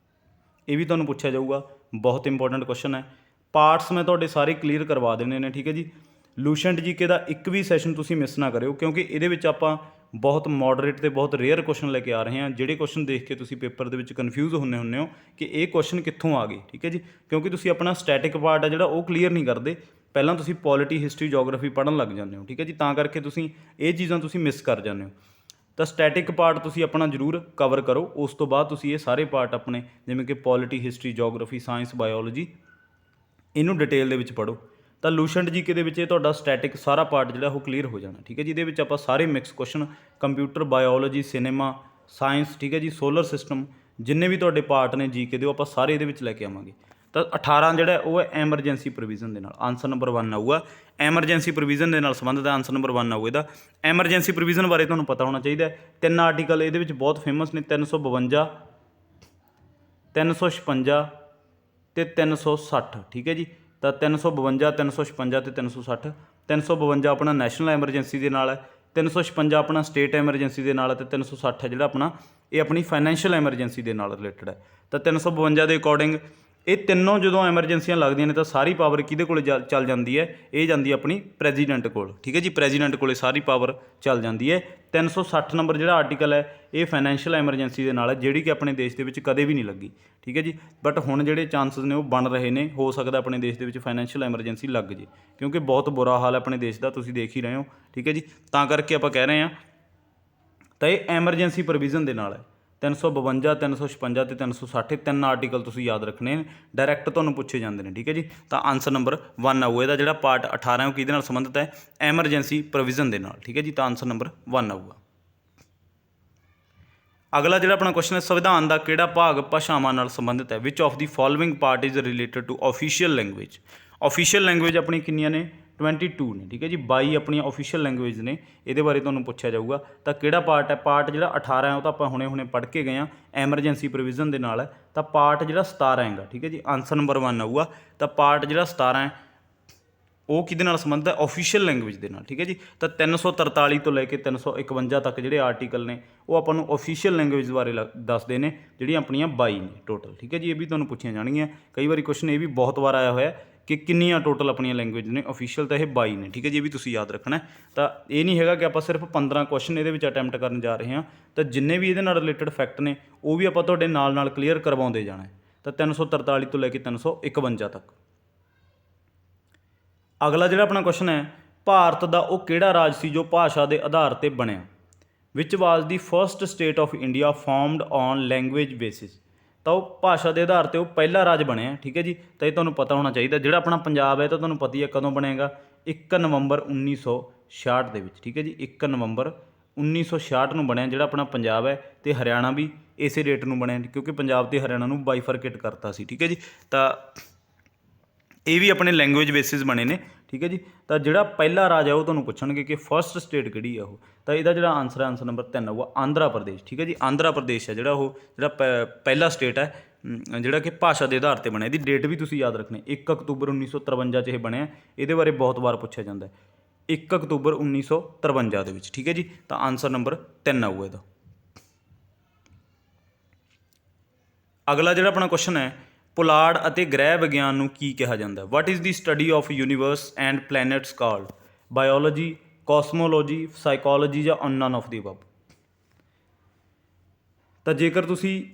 ਇਹ ਵੀ ਤੁਹਾਨੂੰ ਪੁੱਛਿਆ ਜਾਊਗਾ, ਬਹੁਤ ਇੰਪੋਰਟੈਂਟ ਕੁਐਸਚਨ ਹੈ। ਪਾਰਟਸ ਮੈਂ ਤੁਹਾਡੇ ਸਾਰੇ ਕਲੀਅਰ ਕਰਵਾ ਦੇਣੇ ਨੇ, ਠੀਕ ਹੈ ਜੀ। ਲੂਸੈਂਟ ਜੀਕੇ ਦਾ ਇੱਕ ਵੀ ਸੈਸ਼ਨ ਤੁਸੀਂ ਮਿਸ ਨਾ ਕਰਿਓ, ਕਿਉਂਕਿ ਇਹਦੇ ਵਿੱਚ ਆਪਾਂ ਬਹੁਤ ਮੋਡਰੇਟ ਤੇ ਬਹੁਤ ਰੇਅਰ ਕੁਐਸਚਨ ਲੈ ਕੇ ਆ ਰਹੇ ਹਾਂ, ਜਿਹੜੇ ਕੁਐਸਚਨ ਦੇਖ ਕੇ ਤੁਸੀਂ ਪੇਪਰ ਦੇ ਵਿੱਚ ਕਨਫਿਊਜ਼ ਹੁੰਦੇ ਹੋ ਕਿ ਇਹ ਕੁਐਸਚਨ ਕਿੱਥੋਂ ਆ ਗਏ, ਠੀਕ ਹੈ ਜੀ। ਕਿਉਂਕਿ ਤੁਸੀਂ ਆਪਣਾ ਸਟੈਟਿਕ ਪਾਰਟ ਹੈ ਜਿਹੜਾ ਉਹ ਕਲੀਅਰ ਨਹੀਂ ਕਰਦੇ, ਪਹਿਲਾਂ ਤੁਸੀਂ ਪੋਲਿਟੀ, ਹਿਸਟਰੀ, ਜੋਗਰਾਫੀ ਪੜ੍ਹਨ ਲੱਗ ਜਾਂਦੇ ਹੋ, ਠੀਕ ਹੈ ਜੀ। ਤਾਂ ਕਰਕੇ ਤੁਸੀਂ ਇਹ ਚੀਜ਼ਾਂ ਤੁਸੀਂ ਮਿਸ ਕਰ ਜਾਂਦੇ ਹੋ। ਤਾਂ ਸਟੈਟਿਕ ਪਾਰਟ ਤੁਸੀਂ ਆਪਣਾ ਜ਼ਰੂਰ ਕਵਰ ਕਰੋ, ਉਸ ਤੋਂ ਬਾਅਦ ਤੁਸੀਂ ਇਹ ਸਾਰੇ ਪਾਰਟ ਆਪਣੇ ਜਿਵੇਂ ਕਿ polity, history, geography, science, biology ਇਹਨੂੰ ਡਿਟੇਲ ਦੇ ਵਿੱਚ ਪੜ੍ਹੋ। ਤਾਂ ਲੂਸੈਂਟ ਜੀਕੇ ਦੇ ਵਿੱਚ ਇਹ ਤੁਹਾਡਾ ਸਟੈਟਿਕ ਸਾਰਾ ਪਾਰਟ ਜਿਹੜਾ ਉਹ ਕਲੀਅਰ ਹੋ ਜਾਣਾ, ਠੀਕ ਹੈ ਜੀ। ਇਹਦੇ ਵਿੱਚ ਆਪਾਂ ਸਾਰੇ mix question computer, biology, cinema, science, ਠੀਕ ਹੈ ਜੀ, ਸੋਲਰ ਸਿਸਟਮ, ਜਿੰਨੇ ਵੀ ਤੁਹਾਡੇ ਪਾਰਟ ਨੇ ਜੀਕੇ ਦੇ ਉਹ ਆਪਾਂ ਸਾਰੇ ਇਹਦੇ ਵਿੱਚ ਲੈ ਕੇ ਆਵਾਂਗੇ। ਤਾਂ 18 ਜਿਹੜਾ ਉਹ ਹੈ ਐਮਰਜੈਂਸੀ ਪ੍ਰੋਵੀਜ਼ਨ ਦੇ ਨਾਲ, ਆਨਸਰ ਨੰਬਰ 1 ਆਊਗਾ। ਐਮਰਜੈਂਸੀ ਪ੍ਰੋਵੀਜ਼ਨ ਦੇ ਨਾਲ ਸੰਬੰਧਿਤ ਆਨਸਰ ਨੰਬਰ 1 ਆਊਗਾ ਇਹਦਾ। ਐਮਰਜੈਂਸੀ ਪ੍ਰੋਵੀਜ਼ਨ ਬਾਰੇ ਤੁਹਾਨੂੰ ਪਤਾ ਹੋਣਾ ਚਾਹੀਦਾ। 3 ਆਰਟੀਕਲ ਇਹਦੇ ਵਿੱਚ ਬਹੁਤ ਫੇਮਸ ਨੇ, 352, 356 ਤੇ 360, ਠੀਕ ਹੈ ਜੀ। ਤਾਂ 352, 356 ਤੇ 360। 352 ਆਪਣਾ ਨੈਸ਼ਨਲ ਐਮਰਜੈਂਸੀ ਦੇ ਨਾਲ ਹੈ, 356 ਆਪਣਾ ਸਟੇਟ ਐਮਰਜੈਂਸੀ ਦੇ ਨਾਲ ਹੈ, ਤੇ 360 ਹੈ ਜਿਹੜਾ ਆਪਣਾ ਇਹ ਆਪਣੀ ਫਾਈਨੈਂਸ਼ੀਅਲ ਐਮਰਜੈਂਸੀ ਦੇ ਨਾਲ ਰਿਲੇਟਡ ਹੈ। ਤਾਂ 352 ਦੇ ਅਕੋਰਡਿੰਗ ਇਹ ਤਿੰਨੋਂ ਜਦੋਂ ਐਮਰਜੈਂਸੀਆਂ ਲੱਗਦੀਆਂ ਨੇ ਤਾਂ ਸਾਰੀ ਪਾਵਰ ਕਿਹਦੇ ਕੋਲ ਚੱਲ ਜਾਂਦੀ ਹੈ, ਇਹ ਜਾਂਦੀ ਹੈ ਆਪਣੀ ਪ੍ਰੈਜ਼ੀਡੈਂਟ ਕੋਲ, ਠੀਕ ਹੈ ਜੀ। ਪ੍ਰੈਜ਼ੀਡੈਂਟ ਕੋਲੇ ਸਾਰੀ ਪਾਵਰ ਚੱਲ ਜਾਂਦੀ ਹੈ। 360 ਨੰਬਰ ਜਿਹੜਾ ਆਰਟੀਕਲ ਹੈ ਇਹ ਫਾਈਨੈਂਸ਼ੀਅਲ ਐਮਰਜੈਂਸੀ ਦੇ ਨਾਲ ਹੈ, ਜਿਹੜੀ ਕਿ ਆਪਣੇ ਦੇਸ਼ ਦੇ ਵਿੱਚ ਕਦੇ ਵੀ ਨਹੀਂ ਲੱਗੀ, ਠੀਕ ਹੈ ਜੀ। ਬਟ ਹੁਣ ਜਿਹੜੇ ਚਾਂਸਸ ਨੇ ਉਹ ਬਣ ਰਹੇ ਨੇ, ਹੋ ਸਕਦਾ ਆਪਣੇ ਦੇਸ਼ ਦੇ ਵਿੱਚ ਫਾਈਨੈਂਸ਼ੀਅਲ ਐਮਰਜੈਂਸੀ ਲੱਗ ਜੇ, ਕਿਉਂਕਿ ਬਹੁਤ ਬੁਰਾ ਹਾਲ ਹੈ ਆਪਣੇ ਦੇਸ਼ ਦਾ, ਤੁਸੀਂ ਦੇਖ ਹੀ ਰਹੇ ਹੋ, ਠੀਕ ਹੈ ਜੀ। ਤਾਂ ਕਰਕੇ ਆਪਾਂ ਕਹਿ ਰਹੇ ਹਾਂ ਤਾਂ ਇਹ ਐਮਰਜੈਂਸੀ ਪ੍ਰੋਵੀਜ਼ਨ ਦੇ ਨਾਲ ਹੈ। 352, 356 ਤੇ 360 ਤਿੰਨ ਆਰਟੀਕਲ ਤੁਸੀਂ ਯਾਦ ਰੱਖਣੇ ਨੇ, ਡਾਇਰੈਕਟ ਤੁਹਾਨੂੰ ਪੁੱਛੇ ਜਾਂਦੇ ਨੇ, ਠੀਕ ਹੈ ਜੀ। ਤਾਂ ਆਨਸਰ ਨੰਬਰ 1 ਆਊਗਾ ਇਹਦਾ। ਜਿਹੜਾ ਪਾਰਟ 18 ਉਹ ਕਿਹਦੇ ਨਾਲ ਸੰਬੰਧਿਤ ਹੈ, ਐਮਰਜੈਂਸੀ ਪ੍ਰੋਵੀਜ਼ਨ ਦੇ ਨਾਲ, ਠੀਕ ਹੈ ਜੀ। ਤਾਂ ਆਨਸਰ ਨੰਬਰ 1 ਆਊਗਾ। ਅਗਲਾ ਜਿਹੜਾ ਆਪਣਾ ਕੁਐਸਚਨ ਹੈ ਸੰਵਿਧਾਨ ਦਾ ਕਿਹੜਾ ਭਾਗ ਭਾਸ਼ਾਵਾਂ ਨਾਲ ਸੰਬੰਧਿਤ ਹੈ। Which of the following part is related to official language. Official language ਆਪਣੀ ਕਿੰਨੀਆਂ ਨੇ, 22 ਨੇ, ਠੀਕ ਹੈ ਜੀ। 22 ਆਪਣੀਆਂ ਆਫੀਸ਼ੀਅਲ ਲੈਂਗੁਏਜ ਨੇ, ਇਹਦੇ ਬਾਰੇ ਤੁਹਾਨੂੰ ਪੁੱਛਿਆ ਜਾਊਗਾ। ਤਾਂ ਕਿਹੜਾ ਪਾਰਟ ਹੈ, ਪਾਰਟ ਜਿਹੜਾ 18 ਹੈ ਉਹ ਤਾਂ ਆਪਾਂ ਹੁਣੇ ਪੜ੍ਹ ਕੇ ਗਏ ਹਾਂ, ਐਮਰਜੈਂਸੀ ਪ੍ਰੋਵੀਜ਼ਨ ਦੇ ਨਾਲ ਹੈ। ਤਾਂ ਪਾਰਟ ਜਿਹੜਾ 17 ਹੈਗਾ, ਠੀਕ ਹੈ ਜੀ, ਆਨਸਰ ਨੰਬਰ 1 ਆਊਗਾ। ਤਾਂ ਪਾਰਟ ਜਿਹੜਾ 17 ਹੈ ਉਹ ਕਿਹਦੇ ਨਾਲ ਸੰਬੰਧਿਤ ਹੈ, ਆਫੀਸ਼ੀਅਲ ਲੈਂਗੁਏਜ ਦੇ ਨਾਲ, ਠੀਕ ਹੈ ਜੀ। ਤਾਂ 343 ਤੋਂ ਲੈ ਕੇ 351 ਤੱਕ ਜਿਹੜੇ ਆਰਟੀਕਲ ਨੇ ਉਹ ਆਪਾਂ ਨੂੰ ਆਫੀਸ਼ੀਅਲ ਲੈਂਗੁਏਜ ਬਾਰੇ ਦੱਸਦੇ ਨੇ, ਜਿਹੜੀਆਂ ਆਪਣੀਆਂ 22 ਨੇ ਟੋਟਲ, ਠੀਕ ਹੈ ਜੀ। ਇਹ ਵੀ ਤੁਹਾਨੂੰ ਪੁੱਛੀਆਂ ਜਾਣਗੀਆਂ ਕਈ ਵਾਰੀ ਕੁਐਸਚਨ, ਇਹ ਵੀ ਬਹੁਤ ਵਾਰ ਆਇਆ ਹੋਇਆ ਕਿ ਕਿੰਨੀਆਂ ਟੋਟਲ ਆਪਣੀਆਂ ਲੈਂਗੁਏਜ ਨੇ। ਆਫੀਸ਼ੀਅਲ ਤਾਂ ਇਹ 22 ਨੇ, ਠੀਕ ਹੈ ਜੀ। ਇਹ ਵੀ ਤੁਸੀਂ ਯਾਦ ਰੱਖਣਾ। ਤਾਂ ਇਹ ਨਹੀਂ ਹੈਗਾ ਕਿ ਆਪਾਂ ਸਿਰਫ 15 ਕੁਐਸਚਨ ਇਹਦੇ ਵਿੱਚ ਅਟੈਂਪਟ ਕਰਨ ਜਾ ਰਹੇ ਹਾਂ, ਤਾਂ ਜਿੰਨੇ ਵੀ ਇਹਦੇ ਨਾਲ ਰਿਲੇਟਡ ਫੈਕਟ ਨੇ ਉਹ ਵੀ ਆਪਾਂ ਤੁਹਾਡੇ ਨਾਲ ਕਲੀਅਰ ਕਰਵਾਉਂਦੇ ਜਾਣਾ। ਤਾਂ 343 ਤੋਂ ਲੈ ਕੇ 351 ਤੱਕ। ਅਗਲਾ ਜਿਹੜਾ ਆਪਣਾ ਕੁਐਸਚਨ ਹੈ, ਭਾਰਤ ਦਾ ਉਹ ਕਿਹੜਾ ਰਾਜ ਸੀ ਜੋ ਭਾਸ਼ਾ ਦੇ ਆਧਾਰ 'ਤੇ ਬਣਿਆ। ਵਿਚ ਵਾਜ਼ ਦੀ first state of India formed on language basis. ਤਾਂ ਉਹ ਭਾਸ਼ਾ ਦੇ ਆਧਾਰ 'ਤੇ ਉਹ ਪਹਿਲਾ ਰਾਜ ਬਣਿਆ, ਠੀਕ ਹੈ ਜੀ। ਤਾਂ ਇਹ ਤੁਹਾਨੂੰ ਪਤਾ ਹੋਣਾ ਚਾਹੀਦਾ। ਜਿਹੜਾ ਆਪਣਾ ਪੰਜਾਬ ਹੈ ਤਾਂ ਤੁਹਾਨੂੰ ਪਤਾ ਹੀ ਹੈ ਕਦੋਂ ਬਣੇਗਾ, 1 ਨਵੰਬਰ 1966 ਦੇ ਵਿੱਚ, ਠੀਕ ਹੈ ਜੀ। 1 ਨਵੰਬਰ 1966 ਨੂੰ ਬਣਿਆ ਜਿਹੜਾ ਆਪਣਾ ਪੰਜਾਬ ਹੈ, ਅਤੇ ਹਰਿਆਣਾ ਵੀ ਇਸੇ ਡੇਟ ਨੂੰ ਬਣਿਆ, ਕਿਉਂਕਿ ਪੰਜਾਬ ਅਤੇ ਹਰਿਆਣਾ ਨੂੰ ਬਾਈਫਰਕੇਟ ਕਰਤਾ ਸੀ, ਠੀਕ ਹੈ ਜੀ। ਤਾਂ ਇਹ ਵੀ ਆਪਣੇ ਲੈਂਗੁਏਜ ਬੇਸਿਸ ਬਣੇ ਨੇ, ਠੀਕ ਹੈ ਜੀ। ਤਾਂ ਜਿਹੜਾ ਪਹਿਲਾ ਰਾਜ ਹੈ ਉਹ ਤੁਹਾਨੂੰ ਪੁੱਛਣਗੇ ਕਿ ਫਸਟ ਸਟੇਟ ਕਿਹੜੀ ਹੈ ਉਹ। ਤਾਂ ਇਹਦਾ ਜਿਹੜਾ ਆਨਸਰ ਹੈ, ਆਨਸਰ ਨੰਬਰ 3 ਆਊਗਾ, ਆਂਧਰਾ ਪ੍ਰਦੇਸ਼, ਠੀਕ ਹੈ ਜੀ। ਆਂਧਰਾ ਪ੍ਰਦੇਸ਼ ਹੈ ਜਿਹੜਾ ਉਹ ਪਹਿਲਾ ਸਟੇਟ ਹੈ ਜਿਹੜਾ ਕਿ ਭਾਸ਼ਾ ਦੇ ਆਧਾਰ 'ਤੇ ਬਣਿਆ। ਇਹਦੀ ਡੇਟ ਵੀ ਤੁਸੀਂ ਯਾਦ ਰੱਖਣੀ, 1 ਅਕਤੂਬਰ 1953 'ਚ ਇਹ ਬਣਿਆ। ਇਹਦੇ ਬਾਰੇ ਬਹੁਤ ਵਾਰ ਪੁੱਛਿਆ ਜਾਂਦਾ, 1 ਅਕਤੂਬਰ 1953 ਦੇ ਵਿੱਚ, ਠੀਕ ਹੈ ਜੀ। ਤਾਂ ਆਨਸਰ ਨੰਬਰ 3 ਆਊਗਾ ਇਹਦਾ। ਅਗਲਾ ਜਿਹੜਾ ਆਪਣਾ ਕੁਐਸਚਨ ਹੈ, ਪੁਲਾੜ ਅਤੇ ਗ੍ਰਹਿ ਵਿਗਿਆਨ ਨੂੰ ਕੀ ਕਿਹਾ ਜਾਂਦਾ। What is the study of universe and planets called. Biology, cosmology, psychology ਜਾਂ ਨਨ ਆਫ ਦੀ ਅਬਵ। ਤਾਂ ਜੇਕਰ ਤੁਸੀਂ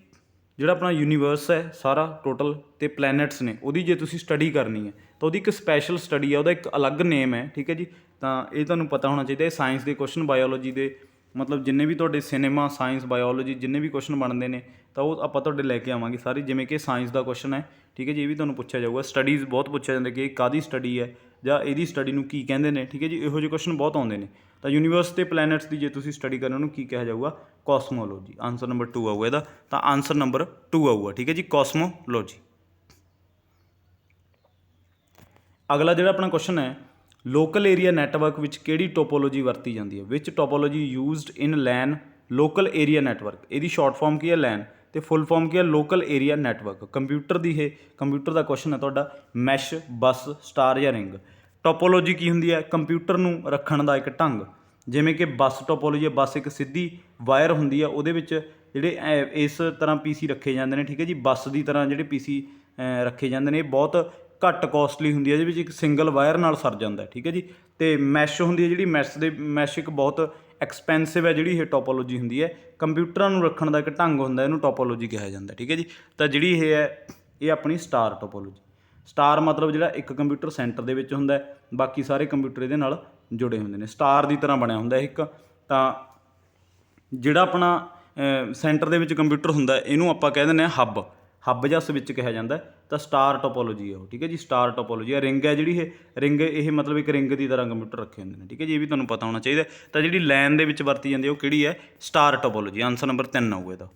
ਜਿਹੜਾ ਆਪਣਾ ਯੂਨੀਵਰਸ ਹੈ ਸਾਰਾ ਟੋਟਲ ਅਤੇ ਪਲੈਨਟਸ ਨੇ ਉਹਦੀ ਜੇ ਤੁਸੀਂ ਸਟੱਡੀ ਕਰਨੀ ਹੈ ਤਾਂ ਉਹਦੀ ਇੱਕ ਸਪੈਸ਼ਲ ਸਟੱਡੀ ਹੈ, ਉਹਦਾ ਇੱਕ ਅਲੱਗ ਨੇਮ ਹੈ, ਠੀਕ ਹੈ ਜੀ। ਤਾਂ ਇਹ ਤੁਹਾਨੂੰ ਪਤਾ ਹੋਣਾ ਚਾਹੀਦਾ। ਇਹ ਸਾਇੰਸ ਦੇ ਕੁਐਸਚਨ, ਬਾਇਓਲੋਜੀ ਦੇ, ਮਤਲਬ ਜਿੰਨੇ ਵੀ ਤੁਹਾਡੇ ਸਿਨੇਮਾ, ਸਾਇੰਸ, ਬਾਇਓਲੋਜੀ ਜਿੰਨੇ ਵੀ ਕੁਐਸਚਨ ਬਣਦੇ ਨੇ ਤਾਂ ਉਹ ਆਪਾਂ ਤੁਹਾਡੇ ਲੈ ਕੇ ਆਵਾਂਗੇ ਸਾਰੇ। ਜਿਵੇਂ ਕਿ ਸਾਇੰਸ ਦਾ ਕੁਐਸਚਨ ਹੈ, ਠੀਕ ਹੈ ਜੀ, ਇਹ ਵੀ ਤੁਹਾਨੂੰ ਪੁੱਛਿਆ ਜਾਊਗਾ। ਸਟੱਡੀਜ਼ ਬਹੁਤ ਪੁੱਛਿਆ ਜਾਂਦਾ ਕਿ ਇਹ ਕਾਹਦੀ ਸਟੱਡੀ ਹੈ ਜਾਂ ਇਹਦੀ ਸਟੱਡੀ ਨੂੰ ਕੀ ਕਹਿੰਦੇ ਨੇ, ਠੀਕ ਹੈ ਜੀ। ਇਹੋ ਜਿਹੇ ਕੁਐਸਚਨ ਬਹੁਤ ਆਉਂਦੇ ਨੇ। ਤਾਂ ਯੂਨੀਵਰਸ ਅਤੇ ਪਲੈਨਟਸ ਦੀ ਜੇ ਤੁਸੀਂ ਸਟੱਡੀ ਕਰਨੀ ਉਹਨੂੰ ਕੀ ਕਿਹਾ ਜਾਊਗਾ, ਕੋਸਮੋਲੋਜੀ। ਆਨਸਰ ਨੰਬਰ 2 ਆਊਗਾ ਇਹਦਾ। ਤਾਂ ਆਨਸਰ ਨੰਬਰ 2 ਆਊਗਾ, ਠੀਕ ਹੈ ਜੀ, ਕੋਸਮੋਲੋਜੀ। ਅਗਲਾ ਜਿਹੜਾ ਆਪਣਾ ਕੁਐਸਚਨ ਹੈ, ਲੋਕਲ ਏਰੀਆ ਨੈਟਵਰਕ ਵਿੱਚ ਕਿਹੜੀ ਟੋਪੋਲੋਜੀ ਵਰਤੀ ਜਾਂਦੀ ਹੈ? ਵਿਚ ਟੋਪੋਲੋਜੀ ਯੂਜ਼ਡ ਇਨ ਲੈਨ ਲੋਕਲ ਏਰੀਆ ਨੈਟਵਰਕ। ਇਹਦੀ ਸ਼ਾਰਟ ਫਾਰਮ ਕੀ ਹੈ? ਲੈਨ। ਤੇ ਫੁੱਲ ਫਾਰਮ ਕੀ ਹੈ? Local area network. ਕੰਪਿਊਟਰ ਦੀ ਇਹ ਕੰਪਿਊਟਰ ਦਾ ਕੁਐਸਚਨ ਹੈ ਤੁਹਾਡਾ, ਮੈਸ਼, ਬਸ, ਸਟਾਰ ਜਾਂ ਰਿੰਗ। ਟੋਪੋਲੋਜੀ ਕੀ ਹੁੰਦੀ ਹੈ? ਕੰਪਿਊਟਰ ਨੂੰ ਰੱਖਣ ਦਾ ਇੱਕ ਢੰਗ। ਜਿਵੇਂ ਕਿ ਬੱਸ ਟੋਪੋਲੋਜੀ ਹੈ, ਬੱਸ ਇੱਕ ਸਿੱਧੀ ਵਾਇਰ ਹੁੰਦੀ ਹੈ, ਉਹਦੇ ਵਿੱਚ ਜਿਹੜੇ ਇਸ ਤਰ੍ਹਾਂ ਪੀਸੀ ਰੱਖੇ ਜਾਂਦੇ ਨੇ, ਠੀਕ ਹੈ ਜੀ। ਬੱਸ ਦੀ ਤਰ੍ਹਾਂ ਜਿਹੜੇ ਪੀਸੀ ਰੱਖੇ ਜਾਂਦੇ ਨੇ, ਇਹ ਬਹੁਤ ਘੱਟ ਕੋਸਟਲੀ ਹੁੰਦੀ ਹੈ, ਇਹਦੇ ਵਿੱਚ ਇੱਕ ਸਿੰਗਲ ਵਾਇਰ ਨਾਲ ਸਰ ਜਾਂਦਾ, ਠੀਕ ਹੈ ਜੀ। ਅਤੇ ਮੈਸ਼ ਹੁੰਦੀ ਹੈ ਜਿਹੜੀ, ਮੈਸ਼ ਇੱਕ ਬਹੁਤ ਐਕਸਪੈਂਸਿਵ ਹੈ ਜਿਹੜੀ ਇਹ ਟੋਪੋਲੋਜੀ ਹੁੰਦੀ ਹੈ। ਕੰਪਿਊਟਰਾਂ ਨੂੰ ਰੱਖਣ ਦਾ ਇੱਕ ਢੰਗ ਹੁੰਦਾ, ਇਹਨੂੰ ਟੋਪੋਲੋਜੀ ਕਿਹਾ ਜਾਂਦਾ, ਠੀਕ ਹੈ ਜੀ। ਤਾਂ ਜਿਹੜੀ ਇਹ ਹੈ, ਇਹ ਆਪਣੀ ਸਟਾਰ ਟੋਪੋਲੋਜੀ। ਸਟਾਰ ਮਤਲਬ ਜਿਹੜਾ ਇੱਕ ਕੰਪਿਊਟਰ ਸੈਂਟਰ ਦੇ ਵਿੱਚ ਹੁੰਦਾ, ਬਾਕੀ ਸਾਰੇ ਕੰਪਿਊਟਰ ਇਹਦੇ ਨਾਲ ਜੁੜੇ ਹੁੰਦੇ ਨੇ, ਸਟਾਰ ਦੀ ਤਰ੍ਹਾਂ ਬਣਿਆ ਹੁੰਦਾ ਇੱਕ। ਤਾਂ ਜਿਹੜਾ ਆਪਣਾ ਸੈਂਟਰ ਦੇ ਵਿੱਚ ਕੰਪਿਊਟਰ ਹੁੰਦਾ, ਇਹਨੂੰ ਆਪਾਂ ਕਹਿ ਦਿੰਦੇ ਹਾਂ ਹੱਬ, ਹੱਬ ਜਾਂ ਸਵਿੱਚ ਕਿਹਾ ਜਾਂਦਾ। ਤਾਂ ਸਟਾਰ ਟੋਪੋਲੋਜੀ ਹੈ ਉਹ, ਠੀਕ ਹੈ ਜੀ। ਸਟਾਰ ਟੋਪੋਲੋਜੀ ਹੈ। ਰਿੰਗ ਹੈ ਜਿਹੜੀ, ਇਹ ਰਿੰਗ, ਇਹ ਮਤਲਬ ਇੱਕ ਰਿੰਗ ਦੀ ਤਰ੍ਹਾਂ ਕੰਪਿਊਟਰ ਰੱਖੇ ਹੁੰਦੇ ਨੇ, ਠੀਕ ਹੈ ਜੀ। ਇਹ ਵੀ ਤੁਹਾਨੂੰ ਪਤਾ ਹੋਣਾ ਚਾਹੀਦਾ। ਤਾਂ ਜਿਹੜੀ ਲੈਨ ਦੇ ਵਿੱਚ ਵਰਤੀ ਜਾਂਦੀ ਹੈ ਉਹ ਕਿਹੜੀ ਹੈ? Star topology. ਆਨਸਰ ਨੰਬਰ 3 ਆਊਗਾ ਇਹਦਾ।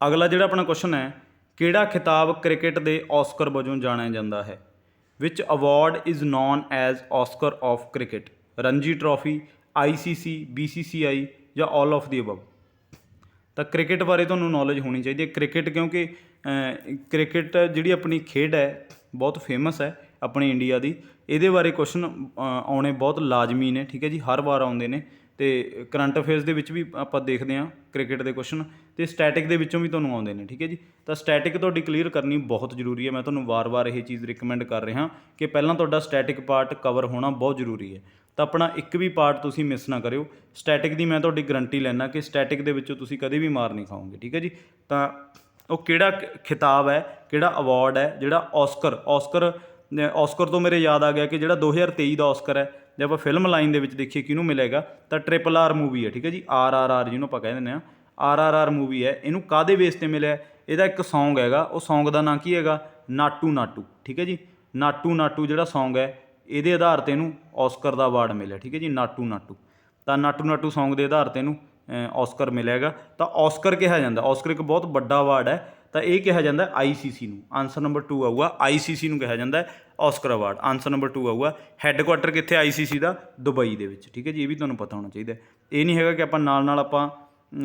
ਅਗਲਾ ਜਿਹੜਾ ਆਪਣਾ ਕੁਐਸਚਨ ਹੈ, ਕਿਹੜਾ ਖਿਤਾਬ ਕ੍ਰਿਕਟ ਦੇ ਔਸਕਰ ਵਜੋਂ ਜਾਣਿਆ ਜਾਂਦਾ ਹੈ? Which award is known as Oscar of cricket? Ranji trophy, ICC, BCCI ਜਾਂ ਆਲ ਆਫ ਦੀ ਅਬਵ? ਤਾਂ ਕ੍ਰਿਕਟ ਬਾਰੇ ਤੁਹਾਨੂੰ ਨੌਲੇਜ ਹੋਣੀ ਚਾਹੀਦੀ ਹੈ। ਕ੍ਰਿਕਟ, ਕਿਉਂਕਿ ਕ੍ਰਿਕਟ ਜਿਹੜੀ ਆਪਣੀ ਖੇਡ ਹੈ ਬਹੁਤ ਫੇਮਸ ਹੈ ਆਪਣੇ ਇੰਡੀਆ ਦੀ। ਇਹਦੇ ਬਾਰੇ ਕੁਐਸਚਨ ਆਉਣੇ ਬਹੁਤ ਲਾਜ਼ਮੀ ਨੇ, ਠੀਕ ਹੈ ਜੀ, ਹਰ ਵਾਰ ਆਉਂਦੇ ਨੇ। ਅਤੇ ਕਰੰਟ ਅਫੇਅਰਸ ਦੇ ਵਿੱਚ ਵੀ ਆਪਾਂ ਦੇਖਦੇ ਹਾਂ ਕ੍ਰਿਕਟ ਦੇ ਕੁਐਸਚਨ, ਅਤੇ ਸਟੈਟਿਕ ਦੇ ਵਿੱਚੋਂ ਵੀ ਤੁਹਾਨੂੰ ਆਉਂਦੇ ਨੇ, ਠੀਕ ਹੈ ਜੀ। ਤਾਂ ਸਟੈਟਿਕ ਤੁਹਾਡੀ ਕਲੀਅਰ ਕਰਨੀ ਬਹੁਤ ਜ਼ਰੂਰੀ ਹੈ। ਮੈਂ ਤੁਹਾਨੂੰ ਵਾਰ-ਵਾਰ ਇਹ ਚੀਜ਼ ਰਿਕਮੈਂਡ ਕਰ ਰਿਹਾ ਕਿ ਪਹਿਲਾਂ ਤੁਹਾਡਾ ਸਟੈਟਿਕ ਪਾਰਟ ਕਵਰ ਹੋਣਾ ਬਹੁਤ ਜ਼ਰੂਰੀ ਹੈ। ਤਾਂ ਆਪਣਾ ਇੱਕ ਵੀ ਪਾਰਟ ਤੁਸੀਂ ਮਿਸ ਨਾ ਕਰਿਓ। ਸਟੈਟਿਕ ਦੀ ਮੈਂ ਤੁਹਾਡੀ ਗਰੰਟੀ ਲੈਂਦਾ ਕਿ ਸਟੈਟਿਕ ਦੇ ਵਿੱਚੋਂ ਤੁਸੀਂ ਕਦੇ ਵੀ ਮਾਰ ਨਹੀਂ ਖਾਓਗੇ, ਠੀਕ ਹੈ ਜੀ। ਤਾਂ ਉਹ ਕਿਹੜਾ ਖਿਤਾਬ ਹੈ, ਕਿਹੜਾ ਅਵਾਰਡ ਹੈ ਜਿਹੜਾ ਔਸਕਰ ਤੋਂ ਮੇਰੇ ਯਾਦ ਆ ਗਿਆ ਕਿ ਜਿਹੜਾ 2023 ਦਾ ਔਸਕਰ ਹੈ, ਜੇ ਆਪਾਂ ਫਿਲਮ ਲਾਈਨ ਦੇ ਵਿੱਚ ਦੇਖੀਏ ਕਿਹਨੂੰ ਮਿਲੇਗਾ, ਤਾਂ RRR ਮੂਵੀ ਹੈ, ਠੀਕ ਹੈ ਜੀ। RRR ਜਿਹਨੂੰ ਆਪਾਂ ਕਹਿ ਦਿੰਦੇ ਹਾਂ, RRR ਮੂਵੀ ਹੈ। ਇਹਨੂੰ ਕਾਹਦੇ ਬੇਸ 'ਤੇ ਮਿਲਿਆ? ਇਹਦਾ ਇੱਕ ਸੌਂਗ ਹੈਗਾ, ਉਹ ਸੌਂਗ ਦਾ ਨਾਂ ਕੀ ਹੈਗਾ? ਨਾਟੂ ਨਾਟੂ, ਠੀਕ ਹੈ ਜੀ। ਨਾਟੂ ਨਾਟੂ ਜਿਹੜਾ ਸੌਂਗ ਹੈ, ਇਹਦੇ ਆਧਾਰ 'ਤੇ ਇਹਨੂੰ ਔਸਕਰ ਦਾ ਅਵਾਰਡ ਮਿਲਿਆ, ਠੀਕ ਹੈ ਜੀ। ਨਾਟੂ ਨਾਟੂ। ਤਾਂ ਨਾਟੂ ਨਾਟੂ ਸੌਂਗ ਦੇ ਆਧਾਰ 'ਤੇ ਇਹਨੂੰ ਔਸਕਰ ਮਿਲਿਆ ਹੈਗਾ। ਤਾਂ ਔਸਕਰ ਕਿਹਾ ਜਾਂਦਾ, ਔਸਕਰ ਇੱਕ ਬਹੁਤ ਵੱਡਾ ਅਵਾਰਡ ਹੈ। ਤਾਂ ਇਹ ਕਿਹਾ ਜਾਂਦਾ ICC ਨੂੰ। ਆਨਸਰ ਨੰਬਰ 2 ਆਊਗਾ, ICC ਨੂੰ ਕਿਹਾ ਜਾਂਦਾ ਔਸਕਰ ਅਵਾਰਡ। ਆਨਸਰ ਨੰਬਰ 2 ਆਊਗਾ। ਹੈੱਡਕੁਆਟਰ ਕਿੱਥੇ ICC ਦਾ? ਦੁਬਈ ਦੇ ਵਿੱਚ, ਠੀਕ ਹੈ ਜੀ। ਇਹ ਵੀ ਤੁਹਾਨੂੰ ਪਤਾ ਹੋਣਾ ਚਾਹੀਦਾ। ਇਹ ਨਹੀਂ ਹੈਗਾ ਕਿ ਆਪਾਂ ਨਾਲ ਆਪਾਂ